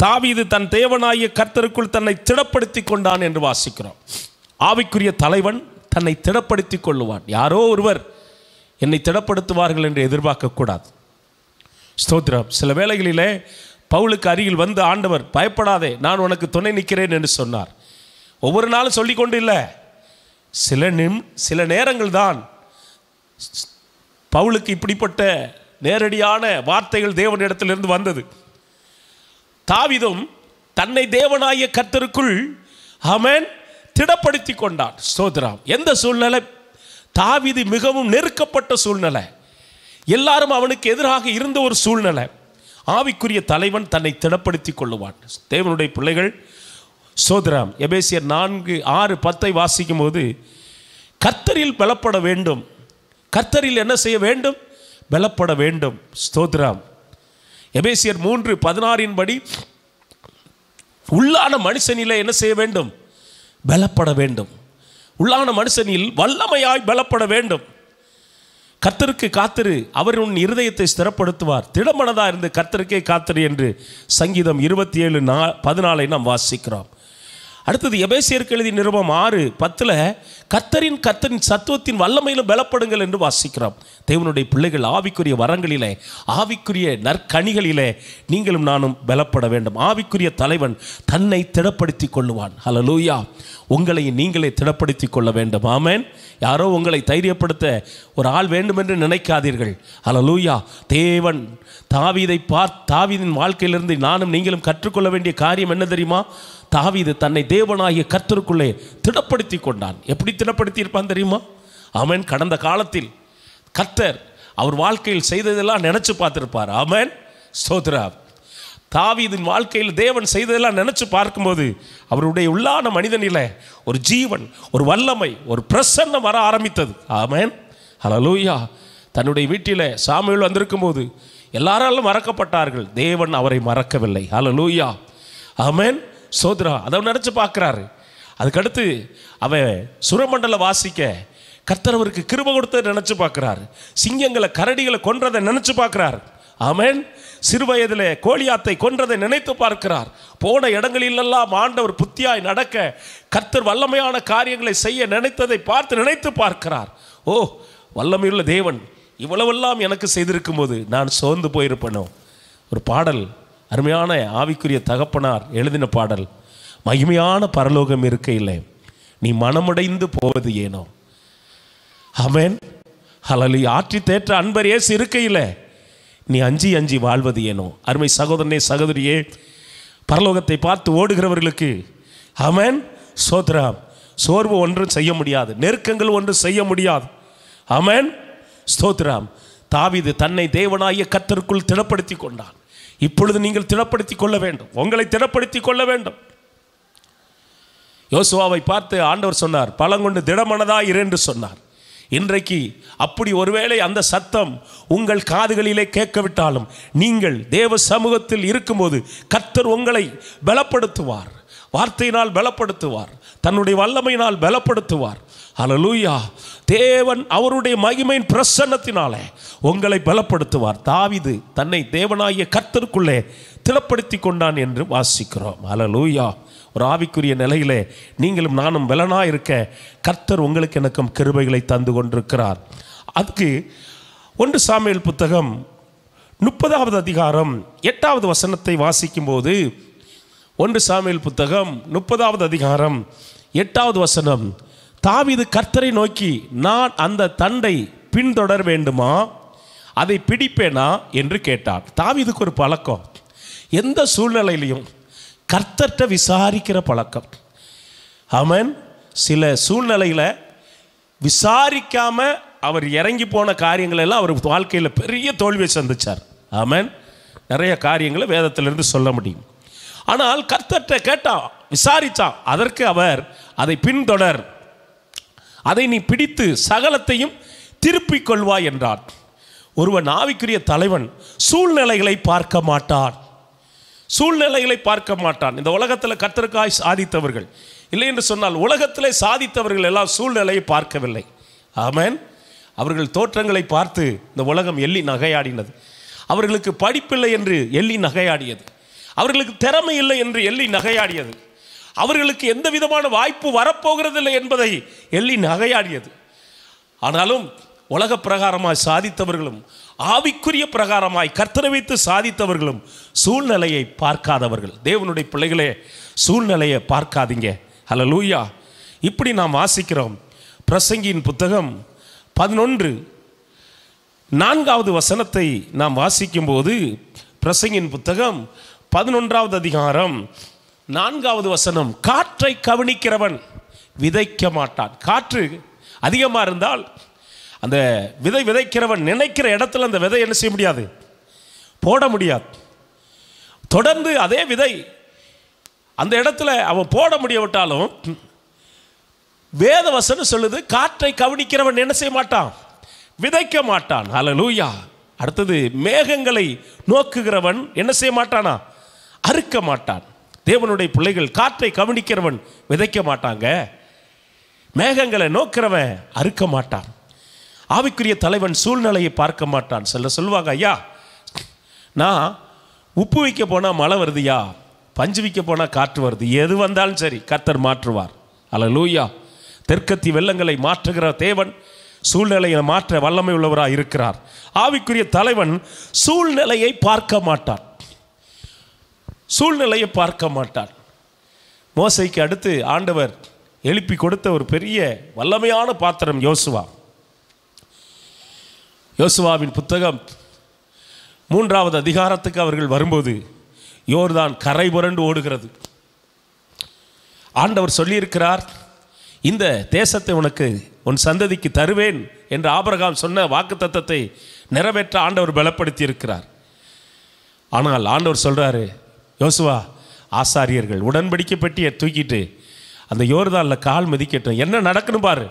தாவீது தன் தேவனாகிய கர்த்தருக்குள் தன்னை திடப்படுத்தி கொண்டான் என்று வாசிக்கிறோம். ஆவிக்குரிய தலைவன் தன்னை திடப்படுத்தி கொள்ளுவான். யாரோ ஒருவர் என்னை திடப்படுத்துவார்கள் என்று எதிர்பார்க்கக்கூடாது. ஸ்தோத்திரம். சில வேளைகளிலே பவுலுக்கு அருகில் வந்து ஆண்டவர், பயப்படாதே, நான் உனக்கு துணை நிற்கிறேன் என்று சொன்னார். ஒவ்வொரு நாளும் சொல்லிக்கொண்டு இல்லை, சில நேரங்கள் தான் பவுலுக்கு இப்படிப்பட்ட நேரடியான வார்த்தைகள் தேவனிடத்திலிருந்து வந்தது. தாவீதும் தன்னை தேவனாகிய கர்த்தருக்குள் ஆமென் திடப்படுத்தி கொண்டான். ஸ்தோத்திரம். எந்த சூழ்நிலை? தாவீது மிகவும் நெருக்கப்பட்ட சூழ்நிலை, எல்லாரும் அவனுக்கு எதிராக இருந்த ஒரு சூழ்நிலை. ஆவிக்குரிய தலைவன் தன்னை திடப்படுத்தி கொள்ளுவான். தேவனுடைய பிள்ளைகள், ஸ்தோத்திரம். எபேசியர் 4:6-10 வாசிக்கும் போது, கர்த்தரில் பலப்பட வேண்டும். கர்த்தரில் என்ன செய்ய வேண்டும்? பலப்பட வேண்டும். ஸ்தோத்திரம். எபேசியர் 3:16 படி உள்ளான மனுஷனில் என்ன செய்ய வேண்டும்? பலப்பட வேண்டும். உள்ளான மனுஷனில் வல்லமையாய் பலப்பட வேண்டும். கர்த்தருக்கு காத்திரு, அவர் உன் இருதயத்தை ஸ்திரப்படுத்துவார். திடமனதாக இருந்து கர்த்தருக்கே காத்திரு என்று சங்கீதம் 27:14 நாம் வாசிக்கிறோம். அடுத்தது எபேசியருக்கு எழுதிய நிருபம் 6:10 கர்த்தரின் சத்துவத்தின் வல்லமையிலும் பலப்படுங்கள் என்று வாசிக்கிறோம். தேவனுடைய பிள்ளைகள், ஆவிக்குரிய வரங்களிலே, ஆவிக்குரிய நற்கனிகளிலே நீங்களும் நானும் பலப்பட வேண்டும். ஆவிக்குரிய தலைவன் தன்னை திடப்படுத்தி கொள்ளுவான். ஹல்லேலூயா. உங்களை நீங்களே திடப்படுத்தி கொள்ள வேண்டும். ஆமென். யாரோ உங்களை தைரியப்படுத்த ஒரு ஆள் வேண்டும் என்று நினைக்காதீர்கள். ஹல்லேலூயா. தேவன் தாவீதின் வாழ்க்கையிலிருந்து நானும் நீங்களும் கற்றுக்கொள்ள வேண்டிய காரியம் என்ன தெரியுமா? தாவீது தன்னை தேவனாகிய கர்த்தருக்குள்ளே திடப்படுத்தி கொண்டான். எப்படி திடப்படுத்தி இருப்பான் தெரியுமா? ஆமென். கடந்த காலத்தில் கர்த்தர் அவர் வாழ்க்கையில் செய்ததெல்லாம் நினைச்சு பார்த்திருப்பார். ஆமென். ஸ்தோத்திரம். தாவீதின் வாழ்க்கையில் தேவன் செய்ததெல்லாம் நினைச்சு பார்க்கும்போது அவருடைய உள்ளான மனிதனில ஒரு ஜீவன், ஒரு வல்லமை, ஒரு பிரசன்னம் வர ஆரம்பித்தது. ஆமென். ஹல்லேலூயா. தன்னுடைய வீட்டில் சாமுவேல் வந்திருக்கும் போது எல்லாராலும் மறக்கப்பட்டார்கள், தேவன் அவரை மறக்கவில்லை. ஹல்லேலூயா. ஆமென். சோத்ரா அதை நினச்சி பார்க்குறாரு. அதுக்கடுத்து அவன் சுரமண்டல வாசிக்க கர்த்தர் அவருக்கு கிருபை கொடுத்ததை நினச்சி பார்க்குறாரு. சிங்கங்களை கரடிகளை கொன்றதை நினச்சி பார்க்குறாரு. ஆமென். சிறுவயதில் கோலியாத்தை கொன்றதை நினைத்து பார்க்கிறார். போன இடங்களிலெல்லாம் ஆண்டவர் புத்தியாய் நடக்க கர்த்தர் வல்லமையான காரியங்களை செய்ய நினைத்ததை பார்த்து நினைத்து பார்க்கிறார். ஓ, வல்லமையுள்ள தேவன் இவ்வளவெல்லாம் எனக்கு செய்திருக்கும் போது நான் சோர்ந்து போயிருப்பேனோ. ஒரு பாடல், அருமையான ஆவிக்குரிய தகப்பனார் எழுதின பாடல், மகிமையான பரலோகம் இருக்கையில்லை நீ மனமுடைந்து போவது ஏனோ. ஆமென். ஹல்லேலூயா. ஆற்றி தேற்ற அன்பர் இயேசு இருக்கையில் நீ அஞ்சி அஞ்சி வாழ்வது ஏனோ. அருமை சகோதரனே, சகோதரியே, பரலோகத்தை பார்த்து ஓடுகிறவர்களுக்கு ஆமென் ஸ்தோத்திரம், சோர்வு ஒன்றும் செய்ய முடியாது, நெருக்கங்கள் ஒன்றும் செய்ய முடியாது. ஆமென் ஸ்தோத்திரம். தாவீது தன்னை தேவனாகிய கர்த்தருக்குள் திடப்படுத்தி கொண்டான். இப்பொழுது நீங்கள் திடப்படுத்தி கொள்ள வேண்டும், உங்களை திடப்படுத்தி கொள்ள வேண்டும். யோசுவாவை பார்த்து ஆண்டவர் சொன்னார், பலங்கொண்டு திடமனதா இரு என்று சொன்னார். இன்றைக்கு அப்படி ஒருவேளை அந்த சத்தம் உங்கள் காதுகளிலே கேட்கவிட்டாலும், நீங்கள் தேவ சமூகத்தில் இருக்கும்போது கர்த்தர் உங்களை பலப்படுத்துவார், வார்த்தையினால் பலப்படுத்துவார், தன்னுடைய வல்லமையினால் பலப்படுத்துவார். ஹல்லேலூயா. தேவன் அவருடைய மகிமையின் பிரசன்னத்தினாலே உங்களை பலப்படுத்துவார். தாவீது தன்னை தேவனாகிய கர்த்தருக்குள்ளே திடப்படுத்தி கொண்டான் என்று வாசிக்கிறோம். ஹல்லேலூயா. ஒரு ஆவிக்குரிய நிலையிலே நீங்களும் நானும் பலனாக இருக்க கர்த்தர் உங்களுக்கு எனக்கும் கிருபைகளை தந்து கொண்டிருக்கிறார். அதுக்கு 1 சாமுவேல் புத்தகம் 30வது அதிகாரம் 8வது வசனத்தை வாசிக்கும்போது, 1 சாமுவேல் புத்தகம் 30வது அதிகாரம் 8வது வசனம், தாவீது கர்த்தரை நோக்கி, நான் அந்த தண்டை பின்தொடர வேண்டுமா, அதை பிடிப்பேனா என்று கேட்டான். தாவீதுக்கு ஒரு பழக்கம், எந்த சூழ்நிலையிலையும் கர்த்தர்கிட்ட விசாரிக்கிற பழக்கம். ஆமென். சில சூழ்நிலையில் விசாரிக்காம அவர் இறங்கி போன காரியங்கள் எல்லாம் அவர் வாழ்க்கையில் பெரிய தோல்வியை சந்திச்சார். ஆமென். நிறைய காரியங்களை வேதத்திலிருந்து சொல்ல முடியும். ஆனால் கர்த்தர்கிட்ட கேட்டா, விசாரிச்சா, அதற்கு அவர் அதை பின்தொடர், அதை நீ பிடித்து சகலத்தையும் திருப்பிக் கொள்வாய் என்றார். ஒருவன் ஆவிக்குரிய தலைவன் சூழ்நிலைகளை பார்க்க மாட்டான். சூழ்நிலைகளை பார்க்க மாட்டான். இந்த உலகத்தில் கர்த்தருக்காய் சாதித்தவர்கள், இல்லை என்று சொன்னால் உலகத்திலே சாதித்தவர்கள் எல்லாம் சூழ்நிலையை பார்க்கவில்லை. ஆமென். அவர்கள் தோற்றங்களை பார்த்து இந்த உலகம் எள்ளி நகையாடினது. அவர்களுக்கு படிப்பில்லை என்று எள்ளி நகையாடியது. அவர்களுக்கு திறமை இல்லை என்று எள்ளி நகையாடியது. அவர்களுக்கு எந்த விதமான வாய்ப்பு வரப்போகிறதில்லை என்பதை எள்ளி நகையாடியது. ஆனாலும் உலக பிரகாரமாய் சாதித்தவர்களும் ஆவிக்குரிய பிரகாரமாய் கர்த்தரை வைத்து சாதித்தவர்களும் சூழ்நிலையை பார்க்காதவர்கள். தேவனுடைய பிள்ளைகளே, சூழ்நிலையை பார்க்காதீங்க. ஹல்லேலூயா. இப்படி நாம் வாசிக்கிறோம். பிரசங்கியின் புத்தகம் 11:4வது வசனத்தை நாம் வாசிக்கும்போது, பிரசங்கியின் புத்தகம் 11வது அதிகாரம் 4வது வசனம், காற்றை கவனிக்கிறவன் விதைக்க மாட்டான். காற்று அதிகமாக இருந்தால் அந்த விதைக்கிறவன் நினைக்கிற இடத்துல அந்த விதை என்ன செய்ய முடியாது, போட முடியாது. தொடர்ந்து அதே விதை அந்த இடத்துல அவன் போட முடியாவிட்டாலும் வேத வசனம் சொல்லுது, காற்றை கவனிக்கிறவன் என்ன செய்ய மாட்டான், விதைக்க மாட்டான். ஹல்லேலூயா. அடுத்தது, மேகங்களை நோக்குகிறவன் என்ன செய்ய மாட்டானா, அறுக்க மாட்டான். தேவனுடைய பிள்ளைகள், காற்றை கவனிக்கிறவன் விதைக்க மாட்டாங்க, மேகங்களை நோக்கிறவன் அறுக்க மாட்டான். ஆவிக்குரிய தலைவன் சூழ்நிலையை பார்க்க மாட்டான். சொல்லுவாங்க, ஐயா நான் உப்பு வைக்க போனால் மழை வருதுயா, பஞ்சு வைக்க போனால் காற்று வருது, எது வந்தாலும் சரி கர்த்தர் மாற்றுவார். ஹல்லேலூயா. தெற்கத்தி வெள்ளங்களை மாற்றுகிற தேவன் சூழ்நிலையை மாற்ற வல்லமை உள்ளவராக இருக்கிறார். ஆவிக்குரிய தலைவன் சூழ்நிலையை பார்க்க மாட்டான். சூழ்நிலையை பார்க்க மாட்டான். மோசைக்கு அடுத்து ஆண்டவர் எழுப்பி கொடுத்த ஒரு பெரிய வல்லமையான பாத்திரம் யோசுவா. யோசுவாவின் புத்தகம் 3வது அதிகாரத்துக்கு அவர்கள் வரும்போது, யோர்தான் கரை புரண்டு ஓடுகிறது. ஆண்டவர் சொல்லியிருக்கிறார், இந்த தேசத்தை உனக்கு உன் சந்ததிக்கு தருவேன் என்று ஆபிரகாம் சொன்ன வாக்குத்தத்தத்தை நிறைவேற்ற ஆண்டவர் பலப்படுத்தி இருக்கிறார். ஆனால் ஆண்டவர் சொல்றாரு, யோசுவா, ஆசாரியர்கள் உடன்படிக்கை பெட்டியை தூக்கிட்டு அந்த யோர்தானில் கால் மிதிக்கட்டும். என்ன நடக்கணும் பாரு,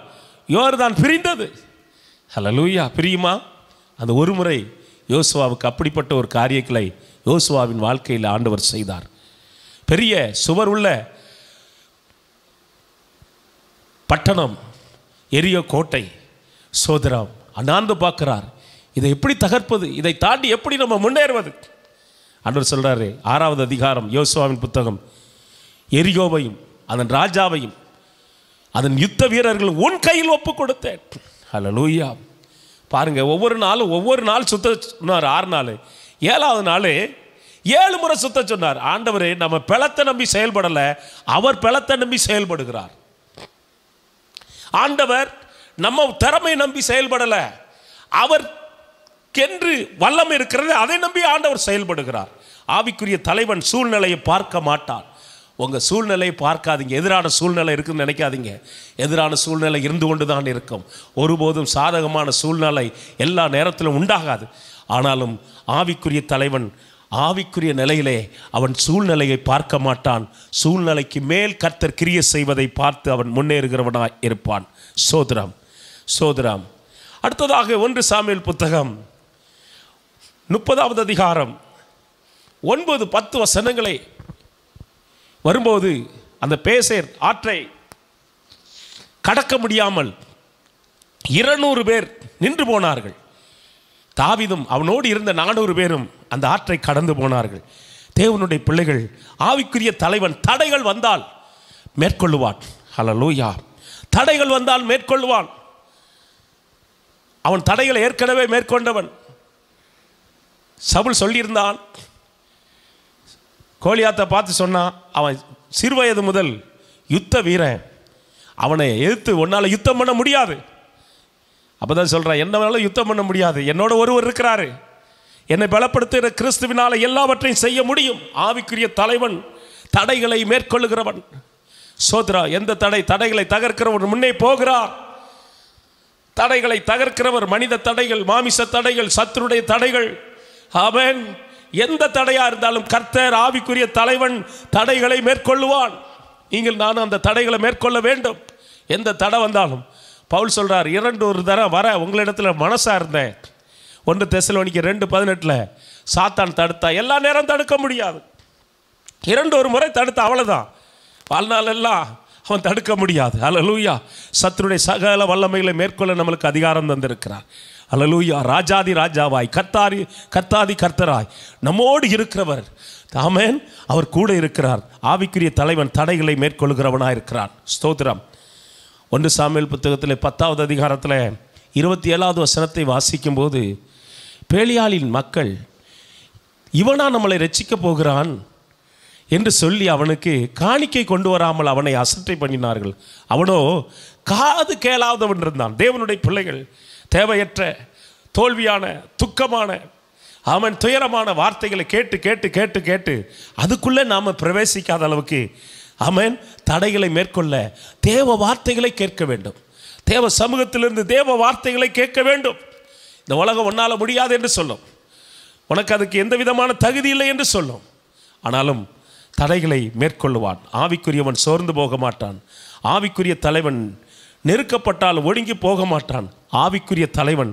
யோர்தான் பிரிந்தது. ஹல்லேலூயா. பிரியுமா? அந்த ஒரு முறை யோசுவாவுக்கு அப்படிப்பட்ட ஒரு காரியங்களை யோசுவாவின் வாழ்க்கையில் ஆண்டவர் செய்தார். பெரிய சுவர் உள்ள பட்டணம், எரியோ கோட்டை, சோதரம் அண்ணாந்து பார்க்கிறார். இதை எப்படி தகர்ப்பது, இதை தாண்டி எப்படி நம்ம முன்னேறுவது? ஆண்டவர் சொல்றாரு, 6வது அதிகாரம் யோசுவாவின் புத்தகம், எரியோவையும் அதன் ராஜாவையும் அதன் யுத்த வீரர்கள் உன் கையில் ஒப்பு கொடுத்தேன். ஹல்லேலூயா. பாருங்க, ஒவ்வொரு நாள் சுத்த சொன்னார். 6 நாள், 7வது நாள் 7 முறை சுத்த சொன்னார். ஆண்டவரே, நம்ம பலத்தை நம்பி செயல்படல, அவர் பலத்தை நம்பி செயல்படுகிறார். ஆண்டவர் நம்ம திறமை நம்பி செயல்படல, அவர்க்கென்று வல்லமை இருக்கிறது, அதை நம்பி ஆண்டவர் செயல்படுகிறார். ஆவிக்குரிய தலைவன் சூழ்நிலையை பார்க்க மாட்டான். உங்கள் சூழ்நிலையை பார்க்காதீங்க. எதிரான சூழ்நிலை இருக்குன்னு நினைக்காதீங்க. எதிரான சூழ்நிலை இருந்து கொண்டு தான் இருக்கும். ஒருபோதும் சாதகமான சூழ்நிலை எல்லா நேரத்திலும் உண்டாகாது. ஆனாலும் ஆவிக்குரிய தலைவன் ஆவிக்குரிய நிலையிலே அவன் சூழ்நிலையை பார்க்க மாட்டான். சூழ்நிலைக்கு மேல் கர்த்தர் கிரியை செய்வதை பார்த்து அவன் முன்னேறுகிறவனாய் இருப்பான். சோதரம் ஸ்தோத்திரம். அடுத்ததாக 1 சாமுவேல் புத்தகம் 30வது அதிகாரம் 9-10 வசனங்களை வரும்போது அந்த பேசேர் ஆற்றை கடக்க முடியாமல் 200 பேர் நின்று போனார்கள். தாவீதும் அவனோடு இருந்த 400 பேரும் அந்த ஆற்றை கடந்து போனார்கள். தேவனுடைய பிள்ளைகள், ஆவிக்குரிய தலைவன் தடைகள் வந்தால் மேற்கொள்ளுவான். ஹல்லேலூயா. தடைகள் வந்தால் மேற்கொள்ளுவான். அவன் தடைகளை ஏற்கனவே மேற்கொண்டவன். சவுல் சொல்லியிருந்தான், கோலியாத்தை பார்த்து சொன்னான், அவன் சிறுவயது முதல் யுத்த வீரன், அவனை எதிர்த்து உன்னால் யுத்தம் பண்ண முடியாது. அப்போ தான் சொல்கிறான், என்ன வேணாலும் யுத்தம் பண்ண முடியாது, என்னோட ஒருவர் இருக்கிறாரு, என்னை பலப்படுத்துகிற கிறிஸ்துவினால் எல்லாவற்றையும் செய்ய முடியும். ஆவிக்குரிய தலைவன் தடைகளை மேற்கொள்ளுகிறவன். சோத்ரா, எந்த தடைகளை தகர்க்கிறவர் முன்னே போகிறார். தடைகளை தகர்க்கிறவர், மனித தடைகள், மாமிச தடைகள், சத்துருடைய தடைகள், ஆமென். எந்த தடையா இருந்தாலும் கர்த்தர் ஆவிக்குரிய தலைவன் தடைகளை மேற்கொள்ளுவான். நீங்கள் நானும் அந்த தடைகளை மேற்கொள்ள வேண்டும். எந்த தடை வந்தாலும் பவுல் சொல்றார், 2 தடவை வர உங்களிடத்துல மனசா இருந்தேன். 1 தெசலோனிக்கர் 2:18 சாத்தான் தடுத்தா எல்லா நேரம் தடுக்க முடியாது. 2 முறை தடுத்தா அவ்வளவுதான், வாழ்நாள் எல்லாம் அவன் தடுக்க முடியாது. அல்லேலூயா. சத்துருடைய சகல வல்லமைகளை மேற்கொள்ள நம்மளுக்கு அதிகாரம் தந்திருக்கிறார். அல்லேலூயா. ராஜாதி ராஜாவாய் கர்த்தாதி கர்த்தராய் நம்மோடு இருக்கிறவர். ஆமென். அவர் கூட இருக்கிறார். ஆவிக்குரிய தலைவன் தடைகளை மேற்கொள்கிறவனாக இருக்கிறான். ஸ்தோத்திரம். 1 சாமுவேல் புத்தகத்தில் 10வது அதிகாரத்தில் 27வது வசனத்தை வாசிக்கும் போது, பேலியாளின் மக்கள் இவனா நம்மளை ரட்சிக்க போகிறான் என்று சொல்லி அவனுக்கு காணிக்கை கொண்டு வராமல் அவனை அசட்டை பண்ணினார்கள். அவனோ காது கேளாதவன் இருந்தான். தேவனுடைய பிள்ளைகள் தேவையற்ற தோல்வியான துக்கமான அவன் துயரமான வார்த்தைகளை கேட்டு கேட்டு கேட்டு கேட்டு அதுக்குள்ளே நாம் பிரவேசிக்காத அளவுக்கு அவன் தடைகளை மேற்கொள்ள தேவ வார்த்தைகளை கேட்க வேண்டும். தேவ சமூகத்திலிருந்து தேவ வார்த்தைகளை கேட்க வேண்டும். இந்த உலகம் உன்னால் முடியாது என்று சொல்லும், உனக்கு அதுக்கு எந்த விதமான தகுதி இல்லை என்று சொல்லும். ஆனாலும் தடைகளை மேற்கொள்ளுவான். ஆவிக்குரியவன் சோர்ந்து போக மாட்டான். ஆவிக்குரிய தலைவன் நெருக்கப்பட்டால் ஒடுங்கி போக மாட்டான். ஆவிக்குரிய தலைவன்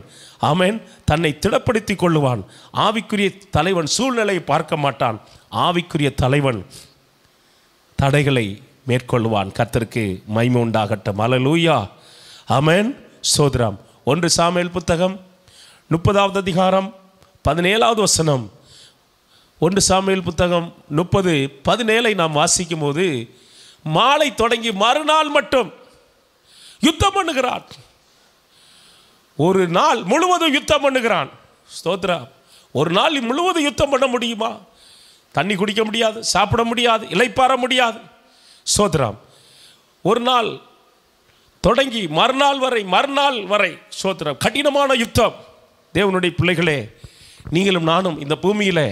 ஆமென் தன்னை திடப்படுத்தி கொள்ளுவான். ஆவிக்குரிய தலைவன் சூழ்நிலையை பார்க்க மாட்டான். ஆவிக்குரிய தலைவன் தடைகளை மேற்கொள்ளுவான். கர்த்தருக்கு மகிமை உண்டாகட்டும். அல்லேலூயா. ஆமென். ஸ்தோத்திரம். 1 சாமுவேல் புத்தகம் 30வது அதிகாரம் 17வது வசனம். 1 சாமுவேல் புத்தகம் 30:17 நாம் வாசிக்கும் போது, மாலை தொடங்கி மறுநாள் மட்டும் யுத்தம் பண்ணுகிறான். ஒரு நாள் முழுவதும் யுத்தம் பண்ணுகிறான். ஸ்தோத்திரம். ஒரு நாள் முழுவதும் யுத்தம் பண்ண முடியுமா? தண்ணி குடிக்க முடியாது, சாப்பிட முடியாது, இளைப்பாற முடியாது. ஸ்தோத்திரம். ஒரு நாள் தொடங்கி மறுநாள் வரை ஸ்தோத்திரம், கடினமான யுத்தம். தேவனுடைய பிள்ளைகளே, நீங்களும் நானும் இந்த பூமியில்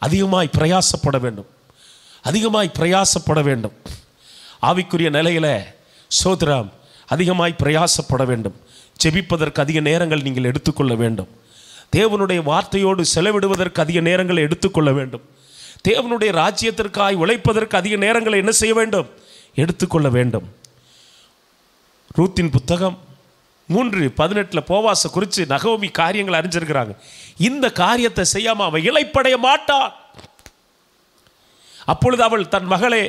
அதிகமாய் பிரயாசப்பட வேண்டும். அதிகமாய் பிரயாசப்பட வேண்டும். ஆவிக்குரிய நிலையில் ஸ்தோத்திரம் அதிகமாய் பிரயாசப்பட வேண்டும். ஜெபிப்பதற்கு அதிக நேரங்கள் நீங்கள் எடுத்துக்கொள்ள வேண்டும். தேவனுடைய வார்த்தையோடு செலவிடுவதற்கு அதிக நேரங்களை எடுத்துக்கொள்ள வேண்டும். தேவனுடைய ராஜ்யத்திற்காய் உழைப்பதற்கு அதிக நேரங்களை என்ன செய்ய வேண்டும்? எடுத்துக்கொள்ள வேண்டும். ரூத்தின் புத்தகம் 3:18 போவாச குறித்து நகோமி காரியங்களை அறிஞ்சிருக்கிறாங்க. இந்த காரியத்தை செய்யாமல் அவன் இளைப்படைய மாட்டான். அப்பொழுது அவள் தன் மகளே,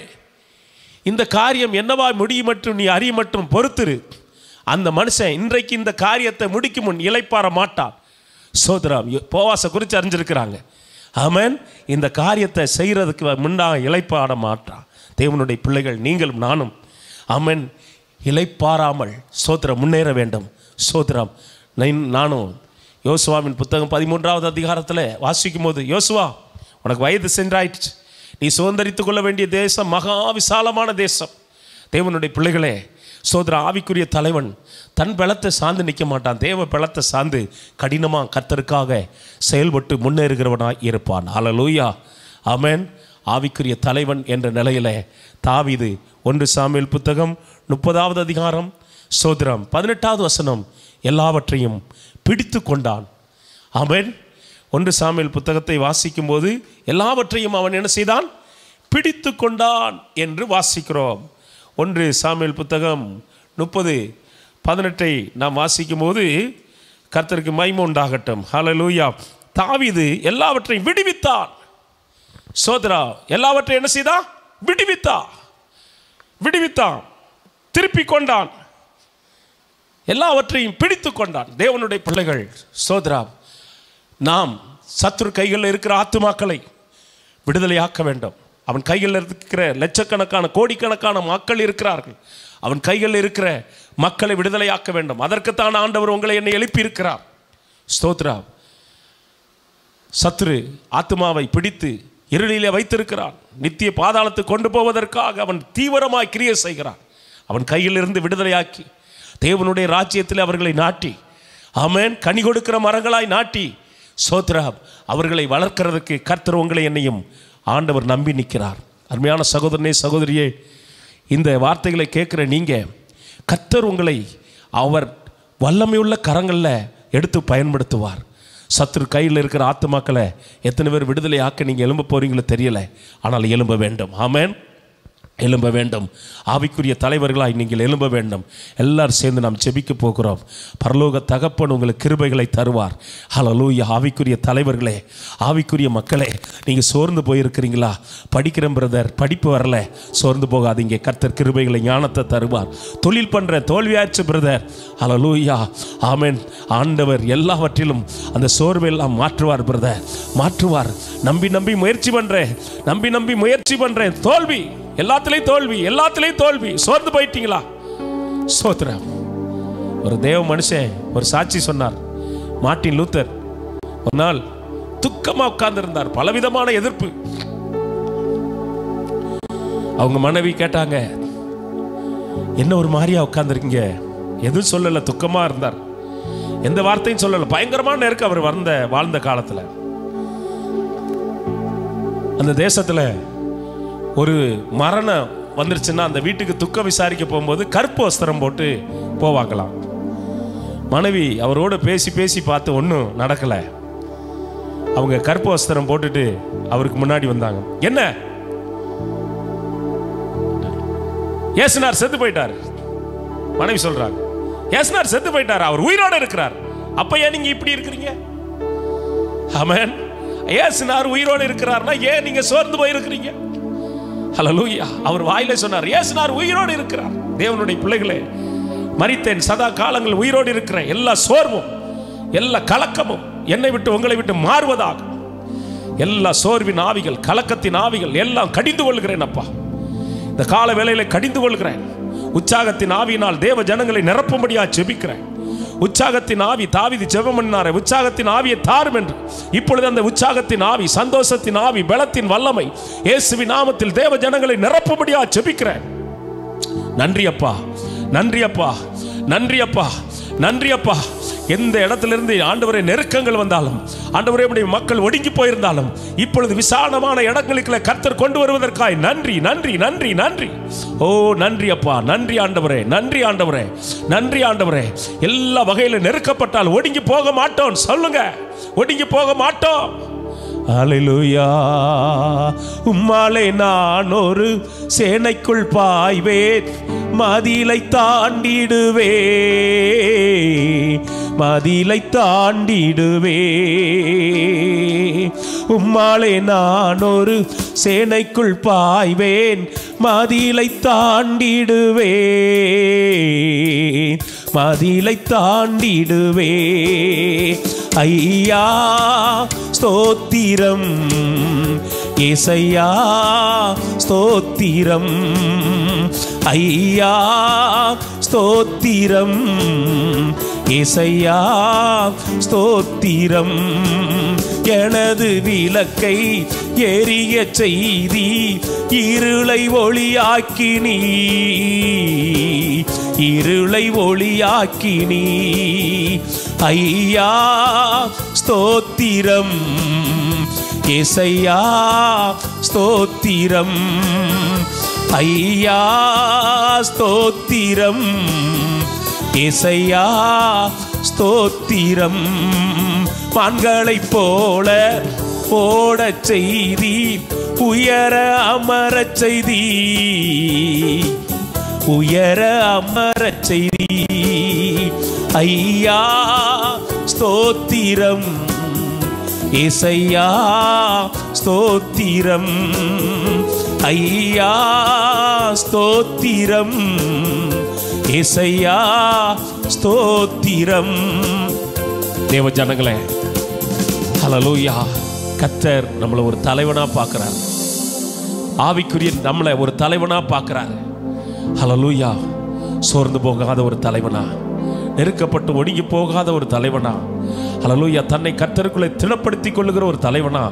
இந்த காரியம் என்னவா முடியும் மற்றும் நீ அறிய மற்றும் பொறுத்திரு. அந்த மனுஷன் இன்றைக்கு இந்த காரியத்தை முடிக்கும் முன் இளைப்பாற மாட்டான். சோதரம் போவாச குறித்து அறிஞ்சிருக்கிறாங்க. ஆமென். இந்த காரியத்தை செய்கிறதுக்கு முன்னாக இளைப்பாட மாட்டான். தேவனுடைய பிள்ளைகள் நீங்களும் நானும் ஆமென் இளைப்பாறாமல் சோத்திரம் முன்னேற வேண்டும். சோத்திரம். நானும் யோசுவாவின் புத்தகம் 13வது அதிகாரத்தில் வாசிக்கும் போது, யோசுவா உனக்கு வயது சென்றாயிடுச்சு, நீ சுதந்திரித்து கொள்ள வேண்டிய தேசம் மகா விசாலமான தேசம். தேவனுடைய பிள்ளைகளே, சோதர ஆவிக்குரிய தலைவன் தன் பலத்தை சார்ந்து நிற்க மாட்டான். தேவ பலத்தை சார்ந்து கடினமாக கர்த்தருக்காக செயல்பட்டு முன்னேறுகிறவனாய் இருப்பான். அல்லேலூயா. ஆமென். ஆவிக்குரிய தலைவன் என்ற நிலையில் தாவீது 1 சாமுவேல் புத்தகம் 30வது அதிகாரம் சோதரம் 18வது வசனம் எல்லாவற்றையும் பிடித்து கொண்டான். ஆமென். 1 சாமுவேல் புத்தகத்தை வாசிக்கும் போது எல்லாவற்றையும் அவன் என்ன செய்தான்? பிடித்து கொண்டான் என்று வாசிக்கிறோம். 1 சாமுவேல் புத்தகம் 30 18 நாம் வாசிக்கும் போது, கர்த்தருக்கு மகிமை உண்டாகட்டும். ஹல்லேலூயா. தாவீது எல்லாவற்றையும் விடுவித்தான். சோதரா, எல்லாவற்றையும் என்ன செய்தான்? விடுவித்தான், திருப்பி கொண்டான், எல்லாவற்றையும் பிடித்து கொண்டான். தேவனுடைய பிள்ளைகள், சோதரா, நாம் சத்துரு கைகளில் இருக்கிற ஆத்துமாக்களை விடுதலையாக்க வேண்டும். அவன் கைகளில் இருக்கிற லட்சக்கணக்கான கோடிக்கணக்கான மக்கள் இருக்கிறார்கள். அவன் கைகளில் இருக்கிற மக்களை விடுதலையாக்க வேண்டும். அதற்குத்தான் ஆண்டவர் உங்களை என்னை எழுப்பி இருக்கிறார். ஸ்தோத்ரா. சத்துரு ஆத்துமாவை பிடித்து இருளிலே வைத்திருக்கிறான். நித்திய பாதாளத்துக்கு கொண்டு போவதற்காக அவன் தீவிரமாய் கிரியை செய்கிறான். அவன் கையிலிருந்து விடுதலையாக்கி தேவனுடைய ராஜ்யத்தில் அவர்களை நாட்டி, ஆமென், கனி கொடுக்கிற மரங்களாய் நாட்டி, ஸ்தோத்ரா, அவர்களை வளர்க்கிறதுக்கு கர்த்தர் உங்களை என்னையும் ஆண்டவர் நம்பி நிற்கிறார். அருமையான சகோதரனே, சகோதரியே, இந்த வார்த்தைகளை கேட்குற நீங்கள், கர்த்தர் உங்களை அவர் வல்லமையுள்ள கரங்களில் எடுத்து பயன்படுத்துவார். சத்துரு கையில் இருக்கிற ஆத்துமாக்களை எத்தனை பேர் விடுதலை ஆக்க நீங்கள் எழும்ப போகிறீங்களோ தெரியலை. ஆனால் எழும்ப வேண்டும். ஆமென், எழும்ப வேண்டும். ஆவிக்குரிய தலைவர்களாய் நீங்கள் எழும்ப வேண்டும். எல்லாரும் சேர்ந்து நாம் ஜெபிக்க போகிறோம். பரலோக தகப்பன் உங்களுக்கு கிருபைகளை தருவார். ஹல்லேலூயா. ஆவிக்குரிய தலைவர்களே, ஆவிக்குரிய மக்களே, நீங்கள் சோர்ந்து போயிருக்கிறீங்களா? படிக்கிறேன் பிரதர், படிப்பு வரல, சோர்ந்து போகாதீங்க. கர்த்தர் கிருபைகளை, ஞானத்தை தருவார். தொழில் பண்ணுற தோல்வியாச்சு பிரதர், ஹல்லேலூயா, ஆமென். ஆண்டவர் எல்லாவற்றிலும் அந்த சோர்வெல்லாம் மாற்றுவார் பிரதர், மாற்றுவார். நம்பி முயற்சி பண்ணுறேன், தோல்வி, எல்லாத்திலையும் தோல்வி. சோர்ந்து போயிட்டீங்களா? ஸ்தோத்திரம். ஒரு தேவ மனுஷன் ஒரு சாட்சி சொன்னார். மார்ட்டின் லூத்தர் ஒரு நாள் துக்கமா உட்கார்ந்திருந்தார். பலவிதமான எதிர்ப்பு. அவங்க மனைவி கேட்டாங்க, என்ன ஒரு மாதிரியா உட்கார்ந்துருக்கீங்க? எதுவும் சொல்லல, துக்கமா இருந்தார். எந்த வார்த்தையும் சொல்லல. பயங்கரமான நெருக்கம் அவர் வாழ்ந்த காலத்துல. அந்த தேசத்துல ஒரு மரணம் வந்துருச்சுன்னா அந்த வீட்டுக்கு துக்கம் விசாரிக்க போகும்போது கருப்பு வஸ்திரம் போட்டு போவாங்களாம். மனைவி அவரோட பேசி பார்த்து ஒன்றும் நடக்கலை. அவங்க கருப்பு வஸ்திரம் போட்டுட்டு அவருக்கு முன்னாடி வந்தாங்க. என்ன? ஏசுனார் செத்து போயிட்டார். மனைவி சொல்றாங்க, ஏசுனார் செத்து போயிட்டார், அவர் உயிரோட இருக்கிறார். அப்ப ஏன் நீங்க இப்படி இருக்கிறீங்க? ஆமென். ஏசுனார் உயிரோடு இருக்கிறார்னா ஏன் நீங்க சோர்ந்து போயிருக்கிறீங்க? ஹல்லேலூயா. அவர் வாயிலே சொன்னார், ஏசுனார் உயிரோடு இருக்கிறார். தேவனுடைய பிள்ளைகளே, மரித்தேன், சதா காலங்கள் உயிரோடு இருக்கிறேன். எல்லா சோர்வும், எல்லா கலக்கமும் என்னை விட்டு உங்களை விட்டு மாறுவதாக. எல்லா சோர்வின் ஆவிகள், கலக்கத்தின் ஆவிகள் எல்லாம் கடிந்து கொள்கிறேன் அப்பா. இந்த கால வேளையில கடிந்து கொள்கிறேன். உற்சாகத்தின் ஆவியினால் தேவ ஜனங்களை நிரப்பும்படியா ஜெபிக்கிறேன். உற்சாகத்தின் ஆவி, தாவீது ஜெபம் பண்ணாரே, உற்சாகத்தின் ஆவியை தாரும் என்று. இப்பொழுது அந்த உற்சாகத்தின் ஆவி, சந்தோஷத்தின் ஆவி, பலத்தின் வல்லமை இயேசுவின் நாமத்தில் தேவ ஜனங்களை நிரப்பும்படியா ஜெபிக்கிறேன். நன்றி அப்பா, நன்றி அப்பா, நன்றி அப்பா, நன்றி அப்பா. எந்த இடத்திலிருந்து ஆண்டவரே நெருக்கங்கள் வந்தாலும், ஆண்டவரே உம்முடைய மக்கள் ஒடுங்கி போயிருந்தாலும், இப்பொழுது விசாலமான இடங்களுக்கு கர்த்தர் கொண்டு வருவதற்காய் நன்றி, நன்றி, நன்றி, நன்றி. ஓ நன்றி அப்பா, நன்றி ஆண்டவரே, நன்றி ஆண்டவரே, நன்றி ஆண்டவரே. எல்லா வகையில நெருக்கப்பட்டால் ஒடுங்கி போக மாட்டோம். சொல்லுங்க, ஒடுங்கி போக மாட்டோம். அல்லேலூயா. உம்மாலே நான் ஒரு சேனைக்குள் பாய்வேன், மதிலை தாண்டிடுவே, மதிலை தாண்டிடுவே. உம்மாலே நான் ஒரு சேனைக்குள் பாய்வேன், மதிலை தாண்டிடுவே, மதிலை தாண்டிடுவே. ஐயா ஸ்தோத்திரம், ஏசையா ஸ்தோத்திரம், ஐயா ஸ்தோத்திரம், ஏசையா ஸ்தோத்திரம். எனது விளக்கை எரிய செய்தி, இருளை ஒளியாக்கினீ, இருளை ஒளியாக்கினீ. ஐயா ஸ்தோத்திரம், ஏசையா ஸ்தோத்திரம், ஐயா ஸ்தோத்திரம், ஏசையா ஸ்தோத்திரம். மான்களைப் போல ஓடச் செய்தி, உயர அமரச் செய்தி, உயர அமரச் செய்தி. ஐயா ஸ்தோத்திரம், ஏசையா ஸ்தோத்திரம், ஐயா ஸ்தோத்திரம், ஏசையா ஸ்தோத்திரம். தேவ ஜனங்களே, ஹல்லேலூயா. கர்த்தர் நம்மளை ஒரு தலைவனா பார்க்கிறார். ஆவிக்குரிய நம்மளை ஒரு தலைவனா பார்க்கிறார். ஹல்லேலூயா. சோர்ந்து போகாத ஒரு தலைவனா, நெருக்கப்பட்டு ஒடுங்கி போகாத ஒரு தலைவனா, ஹல்லேலூயா, தன்னை கர்த்தருக்குள்ளே திடப்படுத்திக் கொள்ளுகிற ஒரு தலைவனா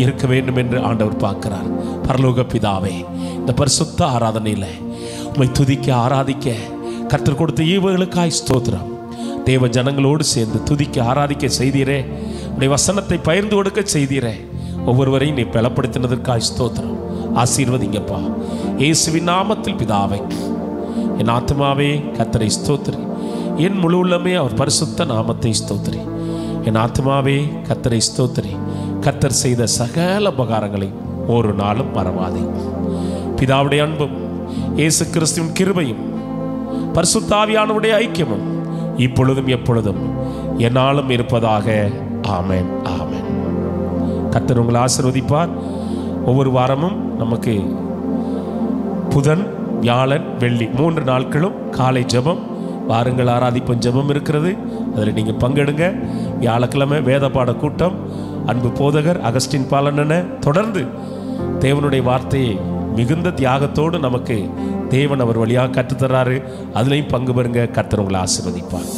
இருக்க வேண்டும் என்று ஆண்டவர் பார்க்கிறார். பரலோக பிதாவே, இந்த பரிசுத்த ஆராதனையில் உம்மை துதிக்க ஆராதிக்க கர்த்தர் கொடுத்த ஈவுகளுக்காய் ஸ்தோத்திரம். தேவ ஜனங்களோடு சேர்ந்து துதிக்க ஆராதிக்க செய்தீரே, உடைய வசனத்தை பகிர்ந்து கொடுக்க செய்தீரே, ஒவ்வொருவரையும் நீ பலப்படுத்தினதற்காய் ஸ்தோத்திரம். ஆசீர்வதிங்கப்பா, இயேசுவின் நாமத்தில் பிதாவே. என் ஆத்மாவே கர்த்தரை ஸ்தோத்திரி, என் முழு உள்ளமே அவர் பரிசுத்த நாமத்தை ஸ்தோத்திரி. என் ஆத்மாவே கர்த்தரை ஸ்தோத்திரி, கர்த்தர் செய்த சகல உபகாரங்களை ஒரு நாளும் மறவாதே. பிதாவுடைய அன்பும் இயேசு கிறிஸ்துவின் கிருபையும் பரிசுத்த ஆவியானவருடைய ஐக்கியமும் இப்பொழுதும் எப்பொழுதும் என்னாலும் இருப்பதாக. ஆமென், ஆமென். கர்த்தர் உங்களை ஆசீர்வதிப்பார். ஒவ்வொரு வாரமும் நமக்கு புதன், வியாழன், வெள்ளி 3 நாட்களும் காலை ஜெபம், வாருங்கள் ஆராதிப்போம் ஜெபம் இருக்கிறது. அதில் நீங்கள் பங்கெடுங்க. வியாழக்கிழமை வேத பாட கூட்டம், அன்பு போதகர் அகஸ்டின் பாலனனை தொடர்ந்து தேவனுடைய வார்த்தையை மிகுந்த தியாகத்தோடு நமக்கு தேவன் அவர் வழியாக கற்றுத்தராரு. அதுலேயும் பங்கு பெறுங்க. கர்த்தர் உங்களை ஆசீர்வதிப்பார்.